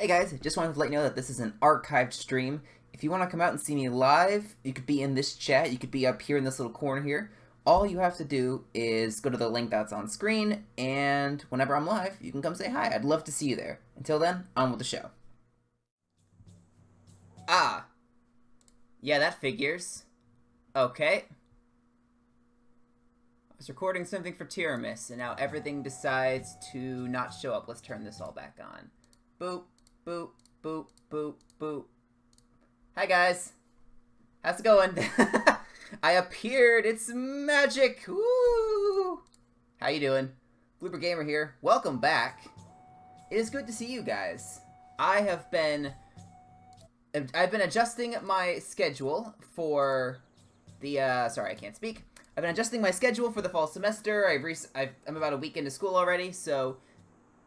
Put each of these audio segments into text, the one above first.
Hey guys, just wanted to let you know that this is an archived stream. If you want to come out and see me live, you could be in this chat, you could be up here in this little corner here. All you have to do is go to the link that's on screen, and whenever I'm live, you can come say hi. I'd love to see you there. Until then, on with the show. Ah. Yeah, that figures. Okay. I was recording something for Tiramis, and now everything decides to not show up. Let's turn this all back on. Boop. Boop, boop, boop, boop. Hi guys. How's it going? I appeared. It's magic. Woo! How you doing? Blooper Gamer here. Welcome back. It is good to see you guys. I've been adjusting my schedule for the sorry, I can't speak. I've been adjusting my schedule for the fall semester. I'm about a week into school already, so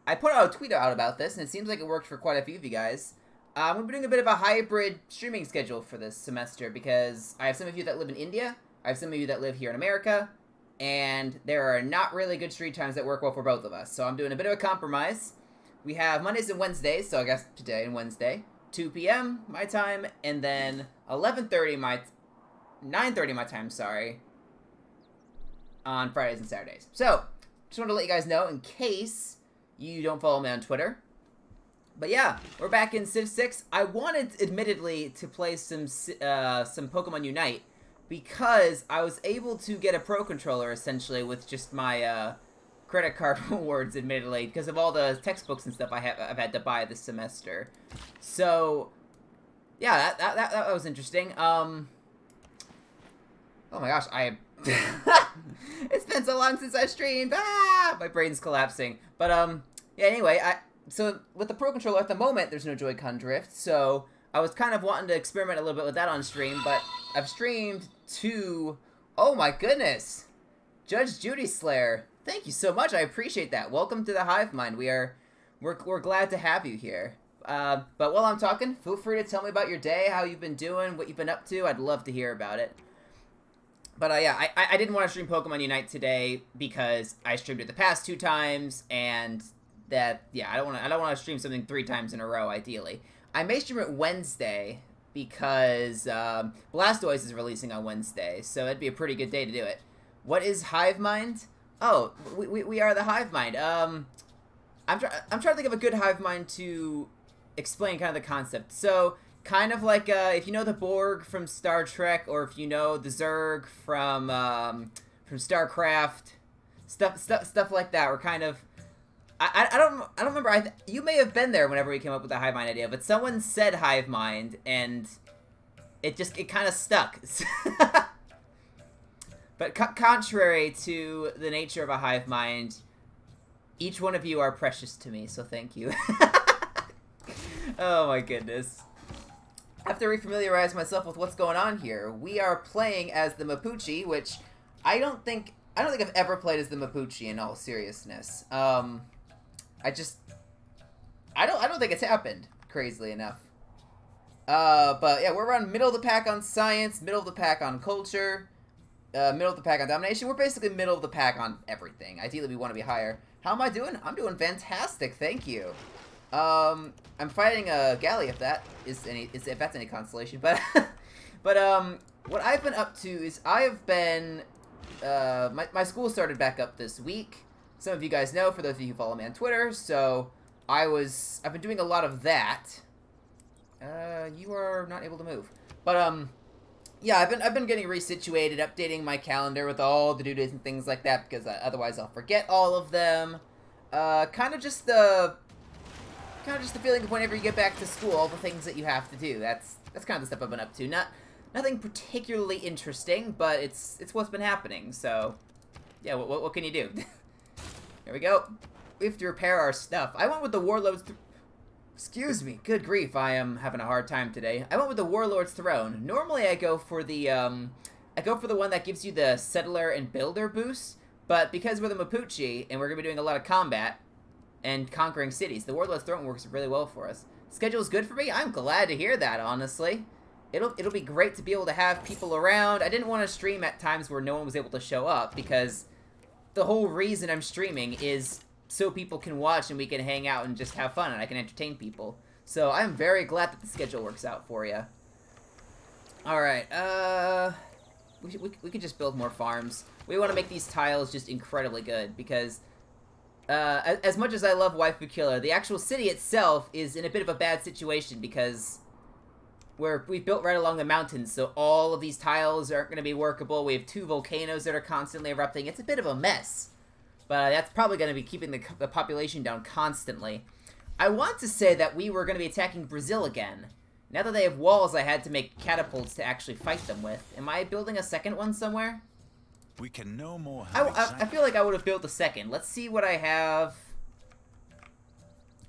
I put out a tweet out about this, and it seems like it worked for quite a few of you guys. We're doing a bit of a hybrid streaming schedule for this semester because I have some of you that live in India, I have some of you that live here in America, and there are not really good stream times that work well for both of us. So I'm doing a bit of a compromise. We have Mondays and Wednesdays, so I guess today and Wednesday, 2 p.m. my time, and then 9:30 my time, sorry, on Fridays and Saturdays. So, just wanted to let you guys know in case you don't follow me on Twitter. But yeah, we're back in Civ 6. I wanted, admittedly, to play some Pokemon Unite because I was able to get a Pro Controller, essentially, with just my credit card rewards, admittedly, because of all the textbooks and stuff I've had to buy this semester. So, yeah, that was interesting. Oh my gosh, it's been so long since I streamed. Ah, my brain's collapsing. But yeah. Anyway, so with the Pro Controller at the moment, there's no Joy-Con drift. So I was kind of wanting to experiment a little bit with that on stream, but I've streamed to, oh my goodness, Judge Judy Slayer. Thank you so much. I appreciate that. Welcome to the Hive Mind. We're glad to have you here. But while I'm talking, feel free to tell me about your day, how you've been doing, what you've been up to. I'd love to hear about it. But yeah, I didn't want to stream Pokemon Unite today because I streamed it the past 2 times, and that, yeah, I don't want to stream something 3 times in a row. Ideally, I may stream it Wednesday because Blastoise is releasing on Wednesday, so it'd be a pretty good day to do it. What is Hive Mind? Oh, we are the Hive Mind. I'm trying to think of a good Hive Mind to explain kind of the concept. So, kind of like if you know the Borg from Star Trek, or if you know the Zerg from StarCraft, stuff like that. We're kind of, I don't remember. You may have been there whenever we came up with the hive mind idea, but someone said hive mind, and it kind of stuck. But contrary to the nature of a hive mind, each one of you are precious to me, so thank you. Oh my goodness. I have to refamiliarize myself with what's going on here. We are playing as the Mapuche, which I don't think I've ever played as the Mapuche in all seriousness. I don't think it's happened, crazily enough. But yeah, we're around middle of the pack on science, middle of the pack on culture, middle of the pack on domination. We're basically middle of the pack on everything. Ideally, we want to be higher. How am I doing? I'm doing fantastic, thank you. I'm fighting a Galley, if that's any consolation, but what I've been up to is I have been my school started back up this week. Some of you guys know, for those of you who follow me on Twitter, so I've been doing a lot of that. You are not able to move, but yeah, I've been getting resituated, updating my calendar with all the due dates and things like that, because otherwise I'll forget all of them. Kind of just the feeling of whenever you get back to school, all the things that you have to do. That's kind of the stuff I've been up to. Nothing particularly interesting, but it's what's been happening. So, yeah, what can you do? There we go. We have to repair our stuff. I went with the Warlord's... Excuse me. Good grief, I am having a hard time today. I went with the Warlord's Throne. Normally I go for the one that gives you the Settler and Builder boost, but because we're the Mapuche, and we're going to be doing a lot of combat and conquering cities, the Warlord's Throne works really well for us. Schedule's good for me? I'm glad to hear that, honestly. It'll be great to be able to have people around. I didn't want to stream at times where no one was able to show up, because the whole reason I'm streaming is so people can watch and we can hang out and just have fun and I can entertain people. So I'm very glad that the schedule works out for you. Alright, we could just build more farms. We want to make these tiles just incredibly good, because as much as I love Waifu Killer, the actual city itself is in a bit of a bad situation, because we've built right along the mountains, so all of these tiles aren't going to be workable. We have 2 volcanoes that are constantly erupting. It's a bit of a mess, but that's probably going to be keeping the population down constantly. I want to say that we were going to be attacking Brazil again. Now that they have walls, I had to make catapults to actually fight them with. Am I building a second one somewhere? We can no more I feel like I would have built a second. Let's see what I have.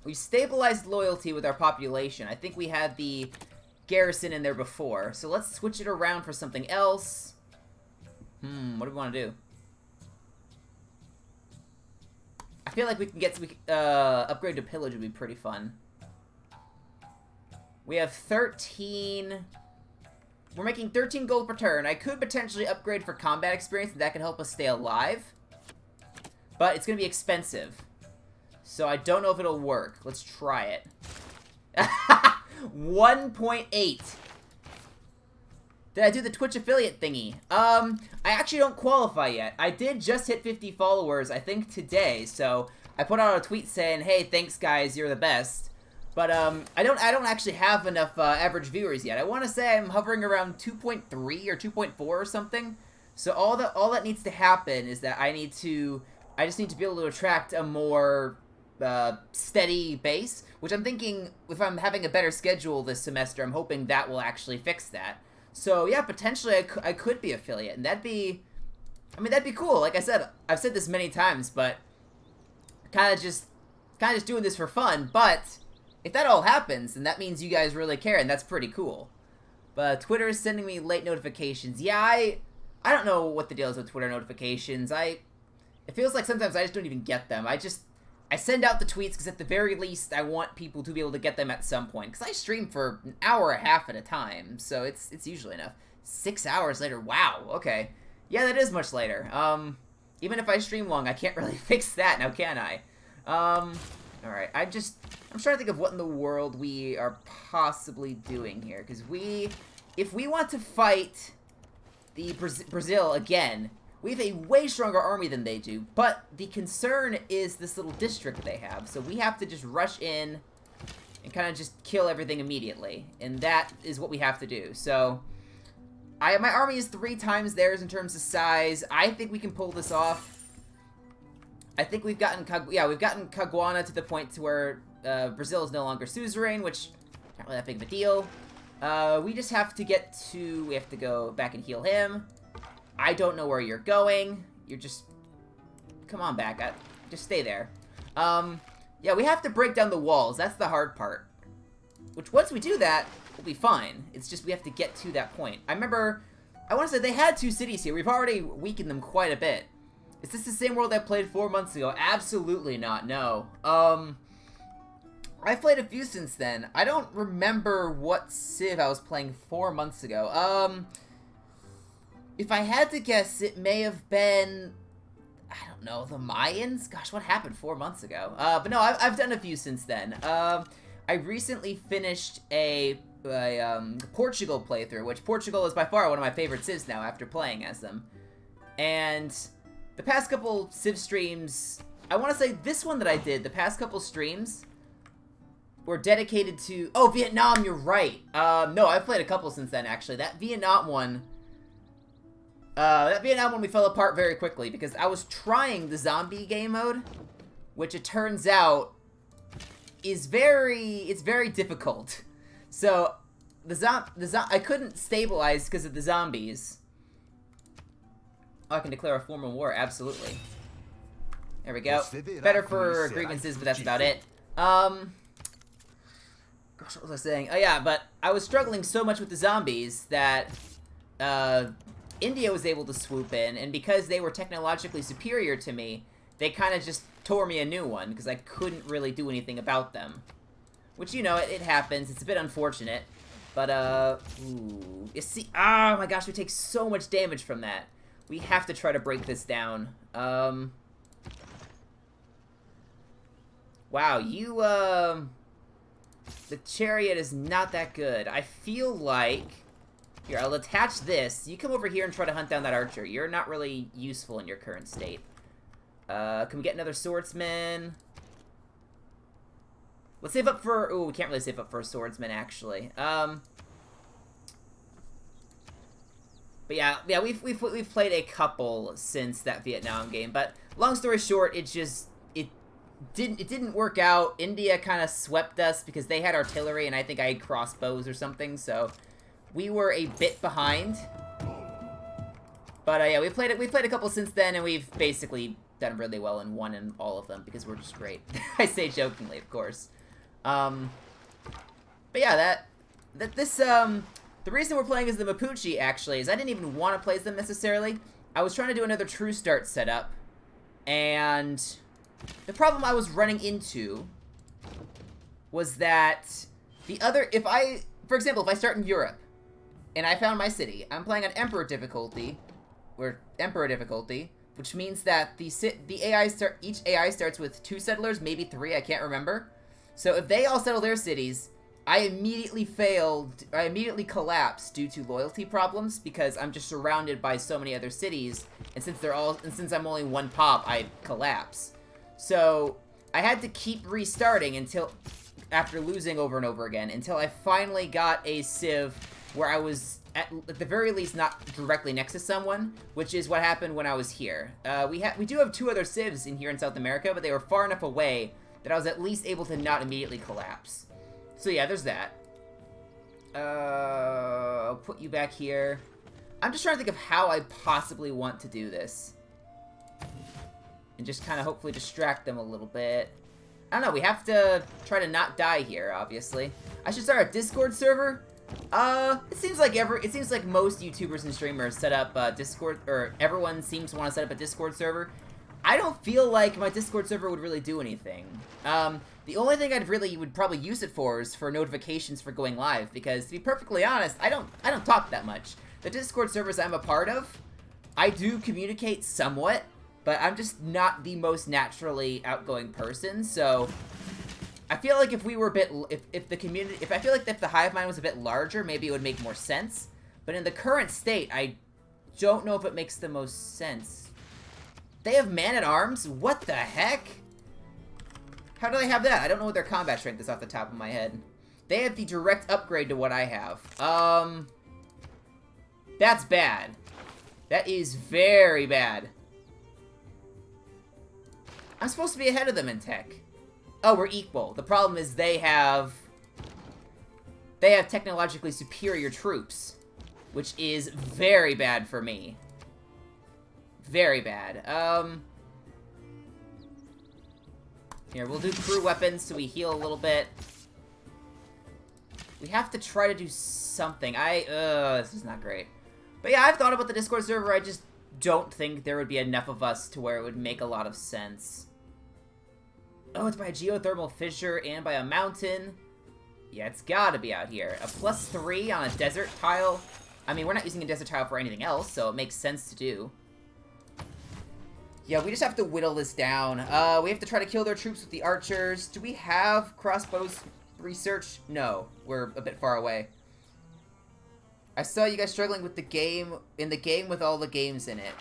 We stabilized loyalty with our population. I think we had the garrison in there before. So let's switch it around for something else. What do we want to do? I feel like we can get upgrade to pillage would be pretty fun. We have 13... We're making 13 gold per turn. I could potentially upgrade for combat experience, and that could help us stay alive. But it's going to be expensive. So I don't know if it'll work. Let's try it. 1.8. Did I do the Twitch affiliate thingy? I actually don't qualify yet. I did just hit 50 followers, I think, today. So I put out a tweet saying, hey, thanks, guys. You're the best. But I don't actually have enough average viewers yet. I want to say I'm hovering around 2.3 or 2.4 or something. So all that needs to happen is that I just need to be able to attract a more steady base, which I'm thinking if I'm having a better schedule this semester, I'm hoping that will actually fix that. So yeah, potentially I could be affiliate, and that'd be cool. Like I said, I've said this many times, but kind of just doing this for fun, but if that all happens, then that means you guys really care, and that's pretty cool. But Twitter is sending me late notifications. Yeah, I don't know what the deal is with Twitter notifications. It feels like sometimes I just don't even get them. I send out the tweets because at the very least I want people to be able to get them at some point. Because I stream for an hour and a half at a time, so it's usually enough. 6 hours later, wow, okay. Yeah, that is much later. Even if I stream long, I can't really fix that now, can I? Alright, I'm trying to think of what in the world we are possibly doing here. Because if we want to fight the Brazil again, we have a way stronger army than they do. But the concern is this little district they have. So we have to just rush in and kind of just kill everything immediately. And that is what we have to do. So my army is 3 times theirs in terms of size. I think we can pull this off. I think we've gotten Caguana to the point to where Brazil is no longer suzerain, which not really that big of a deal. We just have to we have to go back and heal him. I don't know where you're going. You're just, come on back. Just stay there. Yeah, we have to break down the walls. That's the hard part. Which once we do that, we'll be fine. It's just we have to get to that point. I want to say they had 2 cities here. We've already weakened them quite a bit. Is this the same world I played 4 months ago? Absolutely not, no. I've played a few since then. I don't remember what Civ I was playing 4 months ago. If I had to guess, it may have been, I don't know, the Mayans? Gosh, what happened 4 months ago? But no, I've done a few since then. I recently finished a Portugal playthrough, which Portugal is by far one of my favorite Civs now after playing as them. And the past couple Civ streams, I want to say this one that I did, the past couple streams were dedicated to... Oh, Vietnam, you're right. No, I've played a couple since then, actually. That Vietnam one we fell apart very quickly because I was trying the zombie game mode, which it turns out is it's very difficult. So, I couldn't stabilize because of the zombies. Oh, I can declare a formal war, absolutely. There we go. Better for grievances, but that's about it. Gosh, what was I saying? Oh yeah, but I was struggling so much with the zombies that India was able to swoop in, and because they were technologically superior to me, they kind of just tore me a new one, because I couldn't really do anything about them. Which, you know, it happens. It's a bit unfortunate. But, ooh. You see, oh my gosh, we take so much damage from that. We have to try to break this down. Wow, you, The chariot is not that good. I feel like... Here, I'll attach this. You come over here and try to hunt down that archer. You're not really useful in your current state. Can we get another swordsman? Let's save up for... Ooh, we can't really save up for a swordsman, actually. But yeah, we've played a couple since that Vietnam game. But long story short, it didn't work out. India kind of swept us because they had artillery and I think I had crossbows or something. So we were a bit behind. But yeah, we played a couple since then, and we've basically done really well and won in all of them because we're just great. I say jokingly, of course. But yeah, the reason we're playing as the Mapuche, actually, is I didn't even want to play as them necessarily. I was trying to do another True Start setup, and the problem I was running into was that for example, if I start in Europe, and I found my city, I'm playing on Emperor difficulty, which means that each AI starts with 2 settlers, maybe 3, I can't remember. So if they all settle their cities, I immediately collapse due to loyalty problems because I'm just surrounded by so many other cities, and since I'm only 1 pop, I collapse. So I had to keep restarting after losing over and over again, until I finally got a Civ where I was at the very least not directly next to someone, which is what happened when I was here. We do have 2 other Civs in here in South America, but they were far enough away that I was at least able to not immediately collapse. So yeah, there's that. I'll put you back here. I'm just trying to think of how I possibly want to do this. And just kind of hopefully distract them a little bit. I don't know, we have to try to not die here, obviously. I should start a Discord server. It seems like most YouTubers and streamers set up Discord, or everyone seems to want to set up a Discord server. I don't feel like my Discord server would really do anything. The only thing would probably use it for is for notifications for going live, because to be perfectly honest, I don't talk that much. The Discord servers I'm a part of, I do communicate somewhat, but I'm just not the most naturally outgoing person, so I feel like if we were a bit, if the hive mind was a bit larger, maybe it would make more sense. But in the current state, I don't know if it makes the most sense. They have man-at-arms? What the heck? How do they have that? I don't know what their combat strength is off the top of my head. They have the direct upgrade to what I have. That's bad. That is very bad. I'm supposed to be ahead of them in tech. Oh, we're equal. The problem is they have technologically superior troops, which is very bad for me. Very bad. Here, we'll do crew weapons so we heal a little bit. We have to try to do something. This is not great. But yeah, I've thought about the Discord server. I just don't think there would be enough of us to where it would make a lot of sense. Oh, it's by a geothermal fissure and by a mountain. Yeah, it's gotta be out here. A +3 on a desert tile. I mean, we're not using a desert tile for anything else, so it makes sense to do. Yeah, we just have to whittle this down. We have to try to kill their troops with the archers. Do we have crossbows research? No, we're a bit far away. I saw you guys struggling with the game, with all the games in it.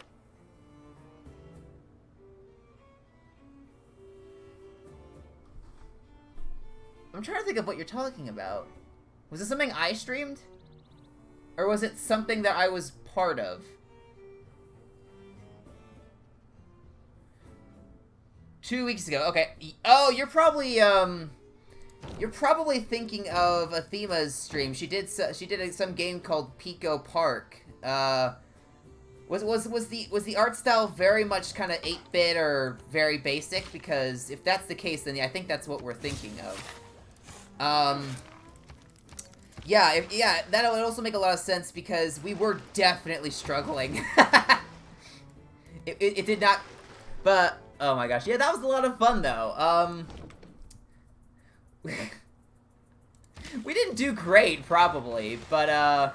I'm trying to think of what you're talking about. Was it something I streamed? Or was it something that I was part of? 2 weeks ago, okay. Oh, you're probably thinking of Athema's stream. She did some game called Pico Park. Was the art style very much kind of 8-bit or very basic? Because if that's the case, then I think that's what we're thinking of. Yeah, that would also make a lot of sense because we were definitely struggling. it did not, but oh my gosh, yeah, that was a lot of fun though. We didn't do great probably, but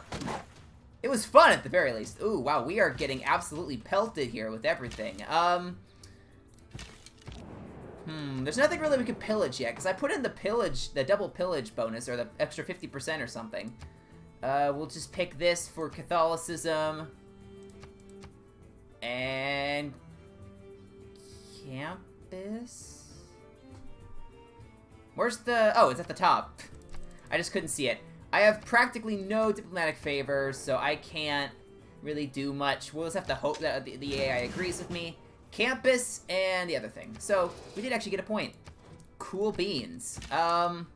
it was fun at the very least. Ooh, wow, we are getting absolutely pelted here with everything. There's nothing really we can pillage yet, because I put in the double pillage bonus, or the extra 50% or something. We'll just pick this for Catholicism. And... campus? Where's the... oh, it's at the top. I just couldn't see it. I have practically no diplomatic favors, so I can't really do much. We'll just have to hope that the AI agrees with me. Campus, and the other thing. So, we did actually get a point. Cool beans. Alright.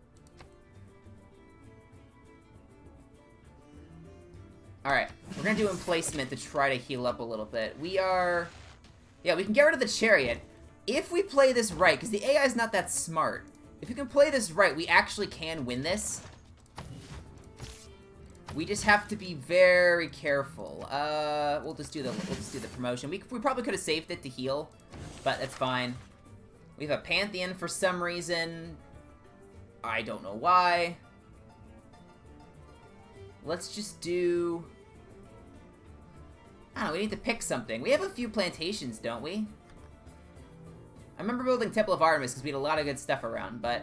We're gonna do emplacement to try to heal up a little bit. We are... yeah, we can get rid of the chariot. If we play this right, because the AI is not that smart. If we can play this right, we actually can win this. We just have to be very careful. We'll just do the promotion. We probably could have saved it to heal, but that's fine. We have a Pantheon for some reason. I don't know why. Let's just do... I don't know, we need to pick something. We have a few plantations, don't we? I remember building Temple of Artemis because we had a lot of good stuff around, but...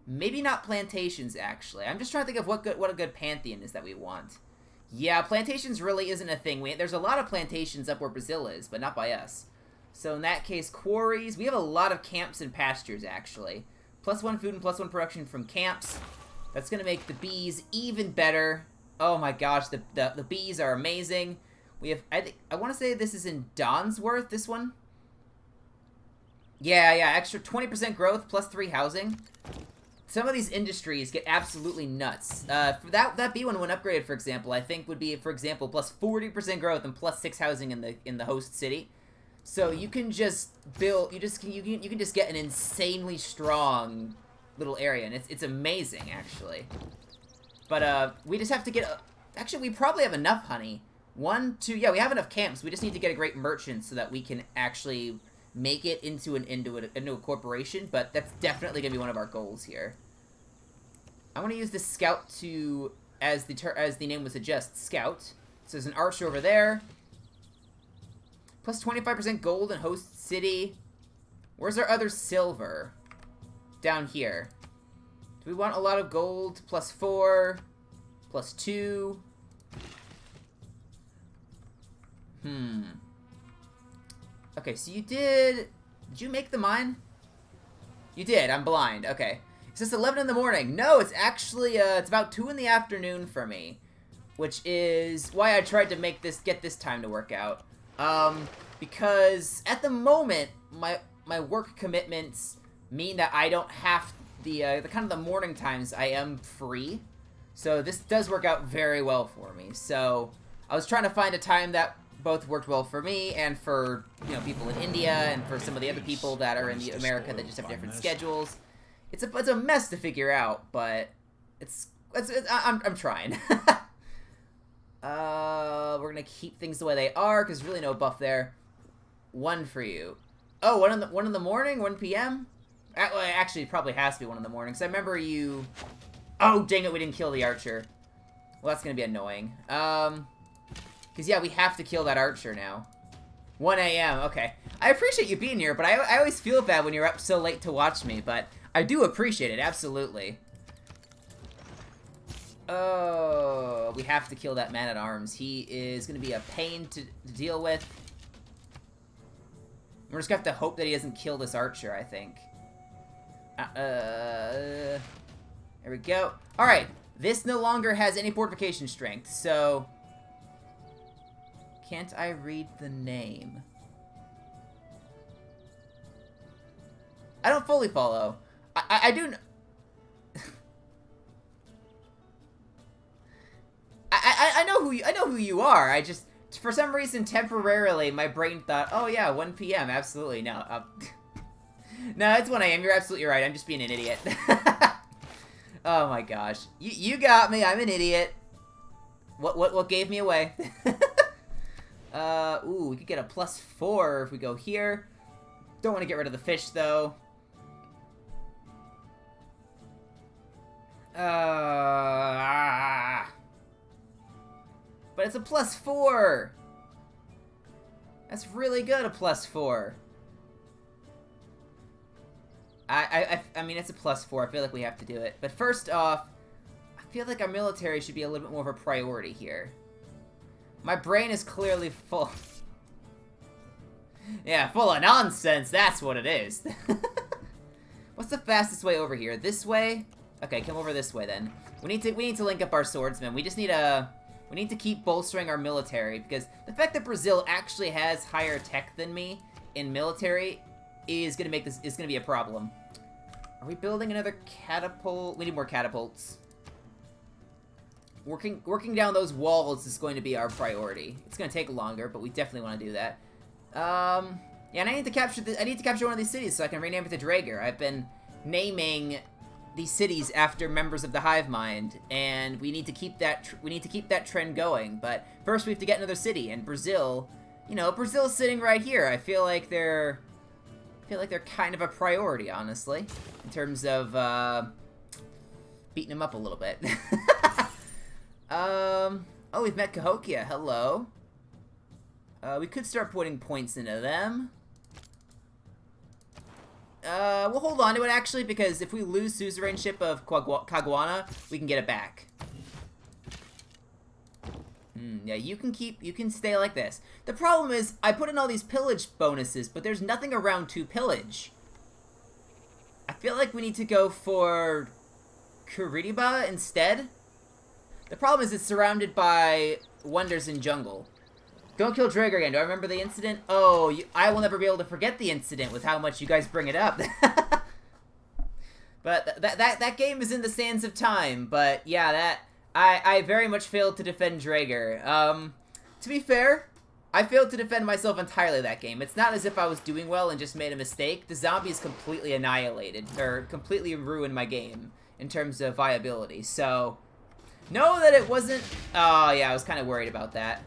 maybe not plantations, actually. I'm just trying to think of what a good Pantheon is that we want. Yeah, plantations really isn't a thing. There's a lot of plantations up where Brazil is, but not by us. So in that case, quarries. We have a lot of camps and pastures, actually. +1 food and +1 production from camps. That's going to make the bees even better. Oh my gosh, the bees are amazing. We have, I want to say this is in Donsworth, this one. Yeah, extra 20% growth, +3 housing. Some of these industries get absolutely nuts. That B1 when upgraded, for example, I think would be, for example, +40% growth and +6 housing in the host city. So you can just build, you can just get an insanely strong little area, and it's amazing actually. But we just have to get. Actually, we probably have enough honey. 1, 2, yeah, we have enough camps. We just need to get a great merchant so that we can actually make it into a corporation, but that's definitely gonna be one of our goals here. I want to use this scout to, as the name would suggest, scout. So there's an archer over there. +25% gold in host city. Where's our other silver? Down here. Do we want a lot of gold? +4, +2. Okay, so did you make the mine? You did, I'm blind, okay. It says 11 in the morning. No, it's actually, it's about 2 in the afternoon for me. Which is why I tried to get this time to work out. Because at the moment, my work commitments mean that I don't have the kind of the morning times I am free. So this does work out very well for me. So I was trying to find a time that both worked well for me and for, you know, people in India and for some of the other people that are in America that just have different schedules. It's a mess to figure out, but I'm trying. We're gonna keep things the way they are because really no buff there. 1 for you. Oh, 1 in the morning, 1 p.m. Actually, it probably has to be 1 in the morning because I remember you. Oh, dang it, we didn't kill the archer. Well, that's gonna be annoying. Because, yeah, we have to kill that archer now. 1 a.m., okay. I appreciate you being here, but I always feel bad when you're up so late to watch me, but I do appreciate it, absolutely. Oh, we have to kill that man-at-arms. He is going to be a pain to deal with. We're just going to have to hope that he doesn't kill this archer, I think. There we go. Alright, this no longer has any fortification strength, so... Can't I read the name? I don't fully follow. I do... I know who you are. I just, for some reason, temporarily, my brain thought, oh yeah, 1 p.m. Absolutely, no. No, it's 1 a.m. You're absolutely right. I'm just being an idiot. Oh my gosh, you got me. I'm an idiot. What gave me away? Ooh, we could get a +4 if we go here. Don't want to get rid of the fish, though. But it's a +4! That's really good, a +4. I mean, it's a +4. I feel like we have to do it. But first off, I feel like our military should be a little bit more of a priority here. My brain is clearly full. Yeah, full of nonsense. That's what it is. What's the fastest way over here? This way? Okay, come over this way then. We need to link up our swordsmen. We just need to keep bolstering our military, because the fact that Brazil actually has higher tech than me in military is gonna be a problem. Are we building another catapult? We need more catapults. Working down those walls is going to be our priority. It's gonna take longer, but we definitely want to do that. Yeah, and I need to capture one of these cities so I can rename it to Draeger. I've been naming these cities after members of the Hive Mind, and we need to keep that trend going. But first, we have to get another city. And Brazil, you know, Brazil's sitting right here. I feel like they're kind of a priority, honestly, in terms of beating them up a little bit. Oh, we've met Cahokia. Hello. We could start putting points into them. We'll hold on to it, actually, because if we lose suzerainship of Caguana, we can get it back. Yeah, you can stay like this. The problem is, I put in all these pillage bonuses, but there's nothing around to pillage. I feel like we need to go for Curitiba instead. The problem is it's surrounded by wonders in jungle. Don't kill Draeger again. Do I remember the incident? Oh, I will never be able to forget the incident with how much you guys bring it up. But that game is in the sands of time. But yeah, I very much failed to defend Draeger. To be fair, I failed to defend myself entirely that game. It's not as if I was doing well and just made a mistake. The zombies completely annihilated, or completely ruined my game in terms of viability. So, know that it wasn't... Oh, yeah, I was kind of worried about that.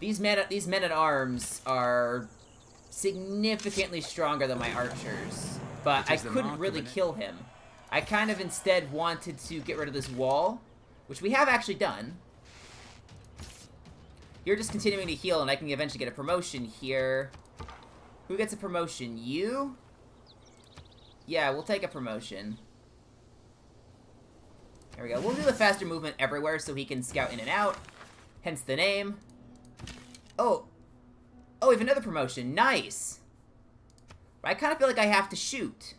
These men-at-arms are significantly stronger than my archers, but I couldn't really kill him. I kind of instead wanted to get rid of this wall, which we have actually done. You're just continuing to heal, and I can eventually get a promotion here. Who gets a promotion? You? Yeah, we'll take a promotion. There we go. We'll do the faster movement everywhere so he can scout in and out, hence the name. Oh, we have another promotion. Nice. But I kind of feel like I have to shoot.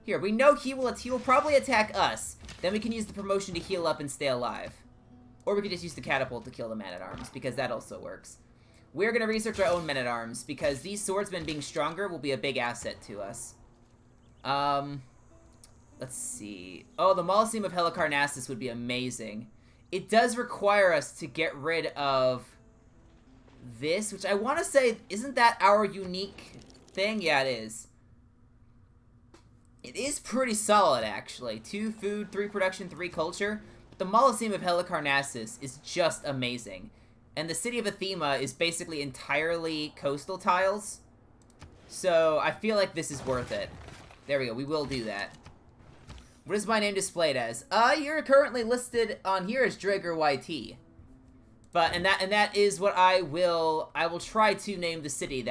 Here, we know he will probably attack us. Then we can use the promotion to heal up and stay alive. Or we could just use the catapult to kill the man-at-arms, because that also works. We're going to research our own men-at-arms, because these swordsmen being stronger will be a big asset to us. Let's see. Oh, the Mausoleum of Helicarnassus would be amazing. It does require us to get rid of this, which I want to say, isn't that our unique thing? Yeah, it is. It is pretty solid, actually. 2 food, 3 production, 3 culture. But the Mausoleum of Helicarnassus is just amazing. And the city of Athema is basically entirely coastal tiles. So I feel like this is worth it. There we go, we will do that. What is my name displayed as? You're currently listed on here as Draeger YT. But and that is what I will try to name the city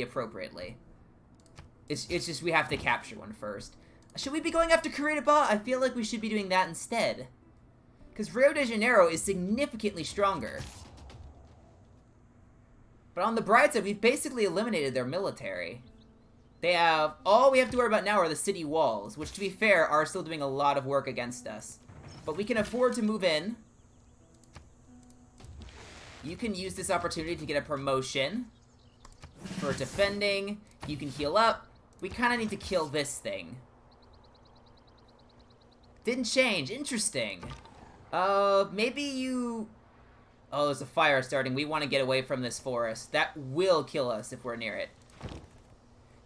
appropriately. It's just we have to capture one first. Should we be going after Curitiba? I feel like we should be doing that instead. Because Rio de Janeiro is significantly stronger. But on the bright side, we've basically eliminated their military. They have... All we have to worry about now are the city walls, which, to be fair, are still doing a lot of work against us. But we can afford to move in. You can use this opportunity to get a promotion for defending. You can heal up. We kind of need to kill this thing. Didn't change. Interesting. Maybe you... Oh, there's a fire starting. We want to get away from this forest. That will kill us if we're near it.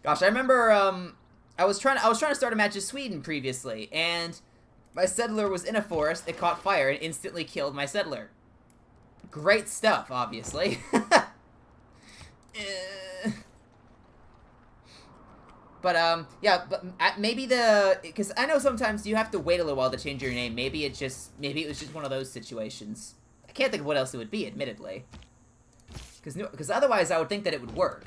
Gosh, I remember, I was trying to start a match of Sweden previously, and my settler was in a forest, it caught fire, and instantly killed my settler. Great stuff, obviously. But, yeah, but maybe because I know sometimes you have to wait a little while to change your name. Maybe it was just one of those situations. I can't think of what else it would be, admittedly. Because otherwise I would think that it would work.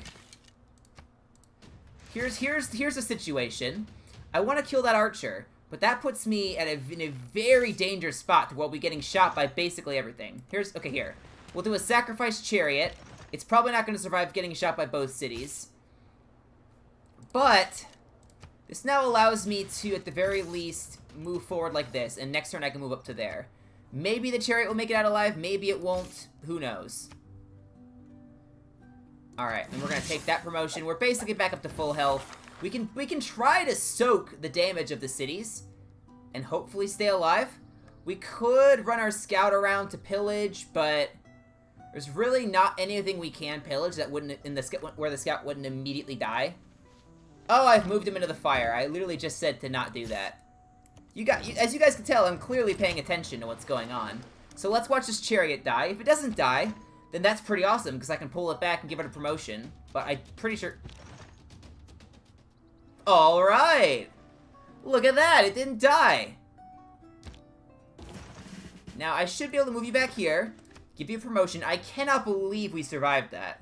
Here's a situation. I want to kill that archer, but that puts me in a very dangerous spot to where we'll be getting shot by basically everything. Okay, here. We'll do a sacrifice chariot. It's probably not going to survive getting shot by both cities. But this now allows me to, at the very least, move forward like this, and next turn I can move up to there. Maybe the chariot will make it out alive, maybe it won't. Who knows? Alright, and we're going to take that promotion. We're basically back up to full health. We can try to soak the damage of the cities and hopefully stay alive. We could run our scout around to pillage, but there's really not anything we can pillage that wouldn't where the scout wouldn't immediately die. Oh, I've moved him into the fire. I literally just said to not do that. As you guys can tell, I'm clearly paying attention to what's going on. So let's watch this chariot die. If it doesn't die, then that's pretty awesome, because I can pull it back and give it a promotion. But I'm pretty sure... Alright! Look at that! It didn't die! Now, I should be able to move you back here, give you a promotion. I cannot believe we survived that.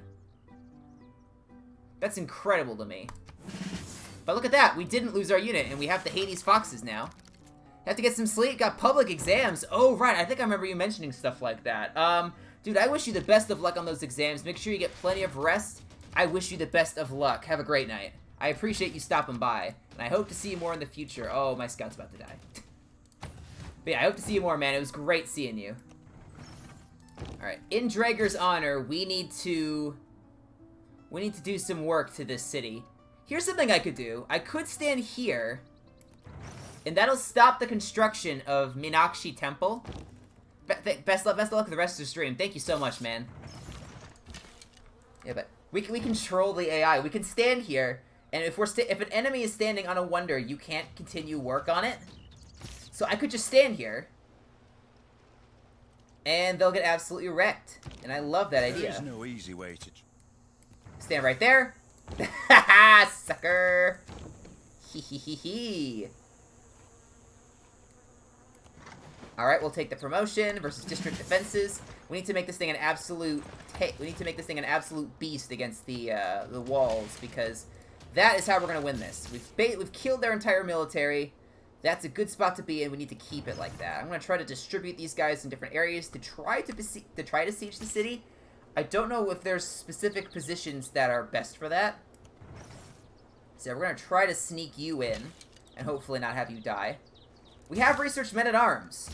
That's incredible to me. But look at that! We didn't lose our unit, and we have the Hades Foxes now. Have to get some sleep, got public exams. Oh, right, I think I remember you mentioning stuff like that. Dude, I wish you the best of luck on those exams. Make sure you get plenty of rest. I wish you the best of luck. Have a great night. I appreciate you stopping by, and I hope to see you more in the future. Oh, my scout's about to die. But yeah, I hope to see you more, man. It was great seeing you. Alright, in Drager's honor, we need to do some work to this city. Here's something I could do. I could stand here, and that'll stop the construction of Meenakshi Temple. Best of luck with the rest of the stream. Thank you so much, man. Yeah, but we control the AI. We can stand here, and if an enemy is standing on a wonder, you can't continue work on it. So I could just stand here, and they'll get absolutely wrecked. And I love that idea. There is no easy way to... Stand right there. Haha, sucker. Hee hee hee hee. Alright, we'll take the promotion versus district defenses. We need to make this thing an absolute... we need to make this thing an absolute beast against the walls, because that is how we're going to win this. We've killed their entire military. That's a good spot to be in. We need to keep it like that. I'm going to try to distribute these guys in different areas to try to siege the city. I don't know if there's specific positions that are best for that. So we're going to try to sneak you in and hopefully not have you die. We have researched men-at-arms.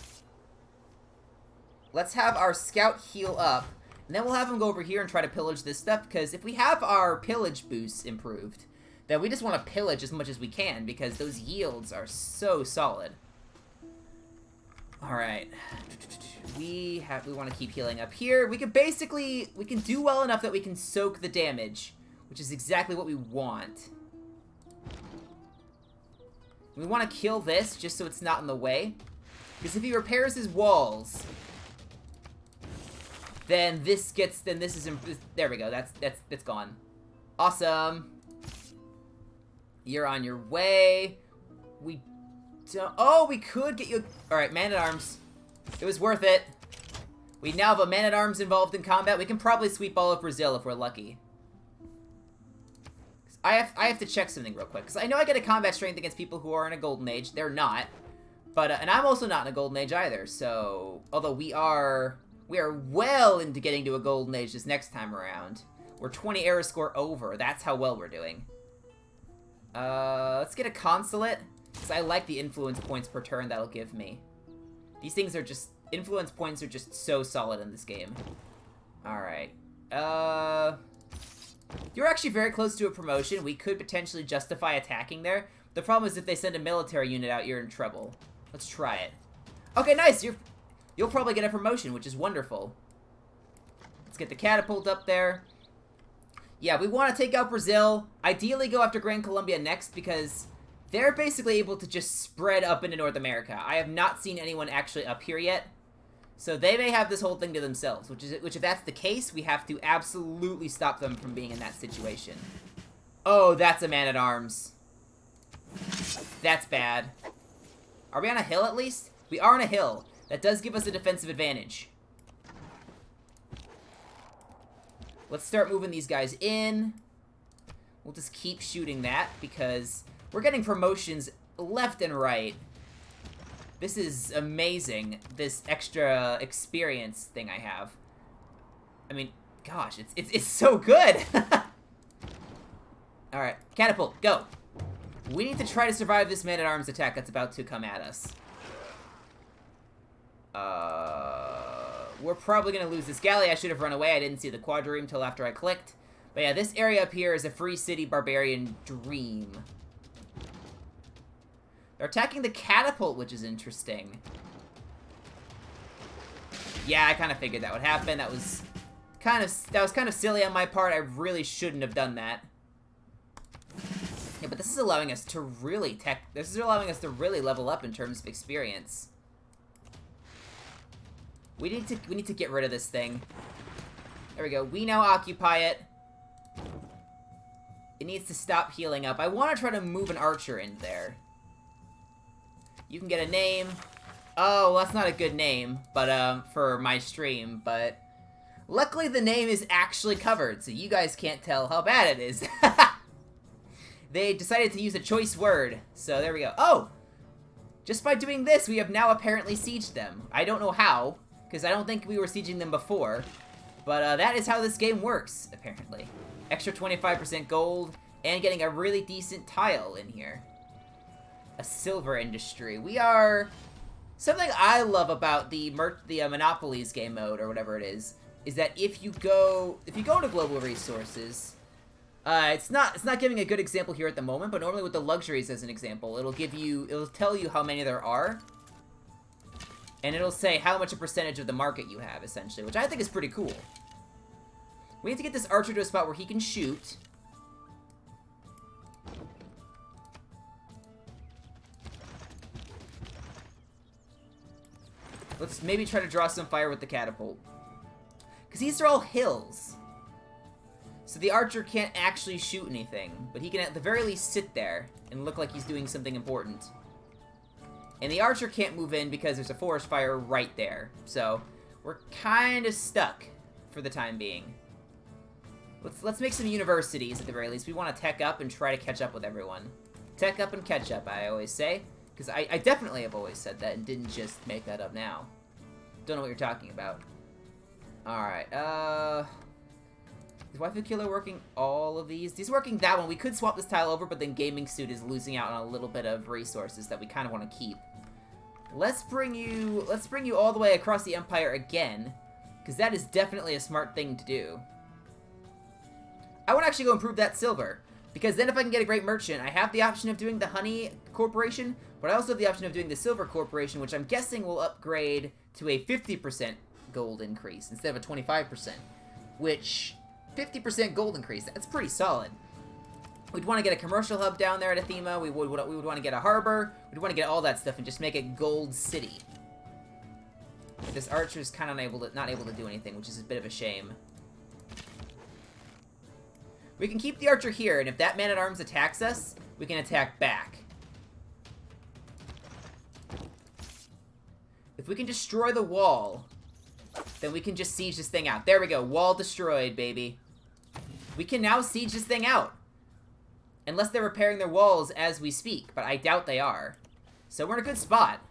Let's have our scout heal up, and then we'll have him go over here and try to pillage this stuff, because if we have our pillage boosts improved, then we just want to pillage as much as we can, because those yields are so solid. Alright. We want to keep healing up here. We can do well enough that we can soak the damage, which is exactly what we want. We want to kill this, just so it's not in the way. Because if he repairs his walls, then this is, there we go, that's gone. Awesome. You're on your way. We could get you, alright, man-at-arms. It was worth it. We now have a man-at-arms involved in combat. We can probably sweep all of Brazil if we're lucky. I have to check something real quick, because I know I get a combat strength against people who are in a golden age. They're not. But, and I'm also not in a golden age either, so... Although we are well into getting to a golden age this next time around. We're 20 era score over. That's how well we're doing. Let's get a consulate, because I like the influence points per turn that'll give me. These things are just... Influence points are just so solid in this game. Alright. You're actually very close to a promotion. We could potentially justify attacking there. The problem is if they send a military unit out, you're in trouble. Let's try it. Okay, nice! You'll probably get a promotion, which is wonderful. Let's get the catapult up there. Yeah, we want to take out Brazil. Ideally go after Gran Colombia next, because they're basically able to just spread up into North America. I have not seen anyone actually up here yet. So they may have this whole thing to themselves, which if that's the case, we have to absolutely stop them from being in that situation. Oh, that's a man-at-arms. That's bad. Are we on a hill at least? We are on a hill. That does give us a defensive advantage. Let's start moving these guys in. We'll just keep shooting that, because we're getting promotions left and right. This is amazing, this extra experience thing I have. I mean, gosh, it's so good! Alright, catapult, go! We need to try to survive this man-at-arms attack that's about to come at us. We're probably gonna lose this galley. I should have run away. I didn't see the quadrireme till after I clicked. But yeah, this area up here is a free city barbarian dream. They're attacking the catapult, which is interesting. Yeah, I kind of figured that would happen. That was kind of silly on my part. I really shouldn't have done that. Yeah, but this is allowing us to really level up in terms of experience. We need to get rid of this thing. There we go. We now occupy it. It needs to stop healing up. I want to try to move an archer in there. You can get a name. Oh, well, that's not a good name, but for my stream, but luckily the name is actually covered, so you guys can't tell how bad it is. They decided to use a choice word, so there we go. Oh! Just by doing this, we have now apparently sieged them. I don't know how, because I don't think we were sieging them before, but that is how this game works, apparently. Extra 25% gold, and getting a really decent tile in here. A silver industry. We are... Something I love about the Monopolies game mode, or whatever it is that if you go into global resources, it's not giving a good example here at the moment, but normally with the luxuries as an example, it'll tell you how many there are, and it'll say how much a percentage of the market you have, essentially, which I think is pretty cool. We need to get this archer to a spot where he can shoot. Let's maybe try to draw some fire with the catapult. Because these are all hills. So the archer can't actually shoot anything, but he can at the very least sit there and look like he's doing something important. And the archer can't move in because there's a forest fire right there. So we're kind of stuck for the time being. Let's make some universities at the very least. We want to tech up and try to catch up with everyone. Tech up and catch up, I always say. Because I definitely have always said that and didn't just make that up now. Don't know what you're talking about. Alright, is Waifu Killer working all of these? He's working that one. We could swap this tile over, but then Gaming Suit is losing out on a little bit of resources that we kind of want to keep. Let's bring you all the way across the Empire again, because that is definitely a smart thing to do. I want to actually go improve that silver, because then if I can get a great merchant, I have the option of doing the Honey Corporation, but I also have the option of doing the Silver Corporation, which I'm guessing will upgrade to a 50% gold increase instead of a 25%, which 50% gold increase, that's pretty solid. We'd want to get a commercial hub down there at Athema, we would want to get a harbor, we'd want to get all that stuff and just make it Gold City. But this archer's kind of not able to do anything, which is a bit of a shame. We can keep the archer here, and if that man-at-arms attacks us, we can attack back. If we can destroy the wall, then we can just siege this thing out. There we go, wall destroyed, baby. We can now siege this thing out. Unless they're repairing their walls as we speak, but I doubt they are. So we're in a good spot.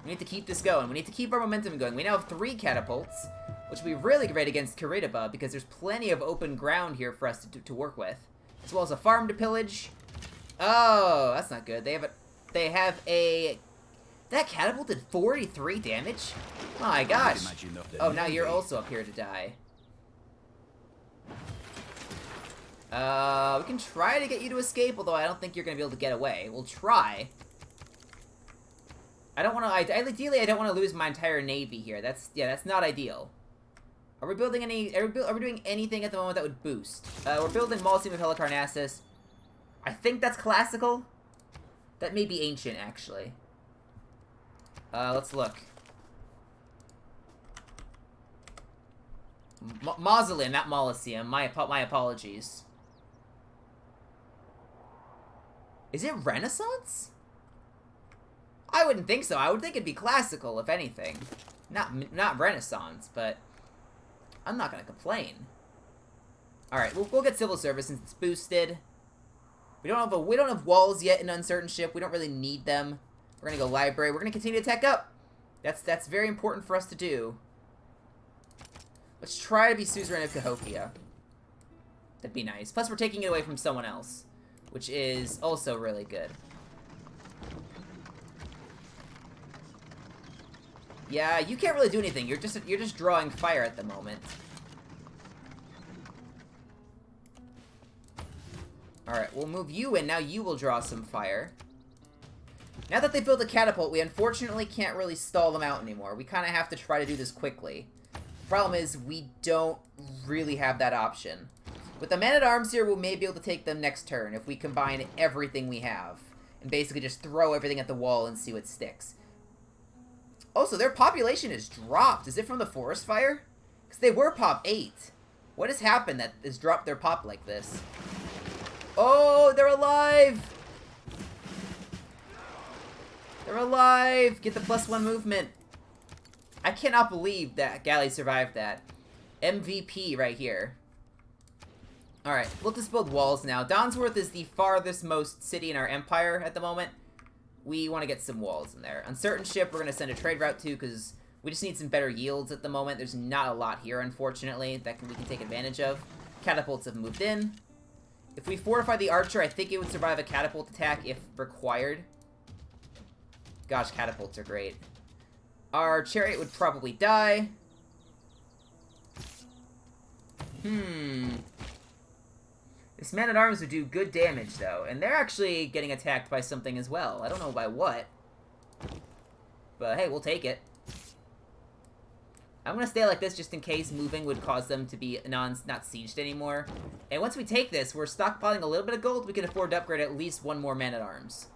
We need to keep this going. We need to keep our momentum going. We now have 3 catapults, which will be really great against Karitaba, because there's plenty of open ground here for us to work with. As well as a farm to pillage. Oh, that's not good. They have a... That catapult did 43 damage? My gosh. Oh, now you're also up here to die. We can try to get you to escape, although I don't think you're going to be able to get away. We'll try. I don't want to... Ideally, I don't want to lose my entire navy here. That's not ideal. Are we building any... Are we doing anything at the moment that would boost? We're building Molluseum of Helicarnassus. I think that's classical. That may be ancient, actually. Let's look. Mausoleum, not Molluseum. My apologies. Is it Renaissance? I wouldn't think so. I would think it'd be classical, if anything. Not Renaissance, but I'm not gonna complain. Alright, we'll get civil service since it's boosted. We don't have walls yet in Uncertain Ship. We don't really need them. We're gonna go library. We're gonna continue to tech up. That's very important for us to do. Let's try to be suzerain of Cahokia. That'd be nice. Plus, we're taking it away from someone else, which is also really good. Yeah, you can't really do anything. You're just drawing fire at the moment. Alright, we'll move you in. Now you will draw some fire. Now that they built a catapult, we unfortunately can't really stall them out anymore. We kind of have to try to do this quickly. The problem is, we don't really have that option. With the man-at-arms here, we'll maybe be able to take them next turn if we combine everything we have. And basically just throw everything at the wall and see what sticks. Also, their population has dropped. Is it from the forest fire? Because they were pop 8. What has happened that has dropped their pop like this? Oh, they're alive! They're alive! Get the +1 movement. I cannot believe that Galley survived that. MVP right here. Alright, we'll just build walls now. Donsworth is the farthest most city in our empire at the moment. We want to get some walls in there. Uncertain Ship, we're going to send a trade route to, because we just need some better yields at the moment. There's not a lot here, unfortunately, that we can take advantage of. Catapults have moved in. If we fortify the archer, I think it would survive a catapult attack if required. Gosh, catapults are great. Our chariot would probably die. This man-at-arms would do good damage, though. And they're actually getting attacked by something as well. I don't know by what. But hey, we'll take it. I'm going to stay like this just in case moving would cause them to be not sieged anymore. And once we take this, we're stockpiling a little bit of gold. We can afford to upgrade at least one more man-at-arms,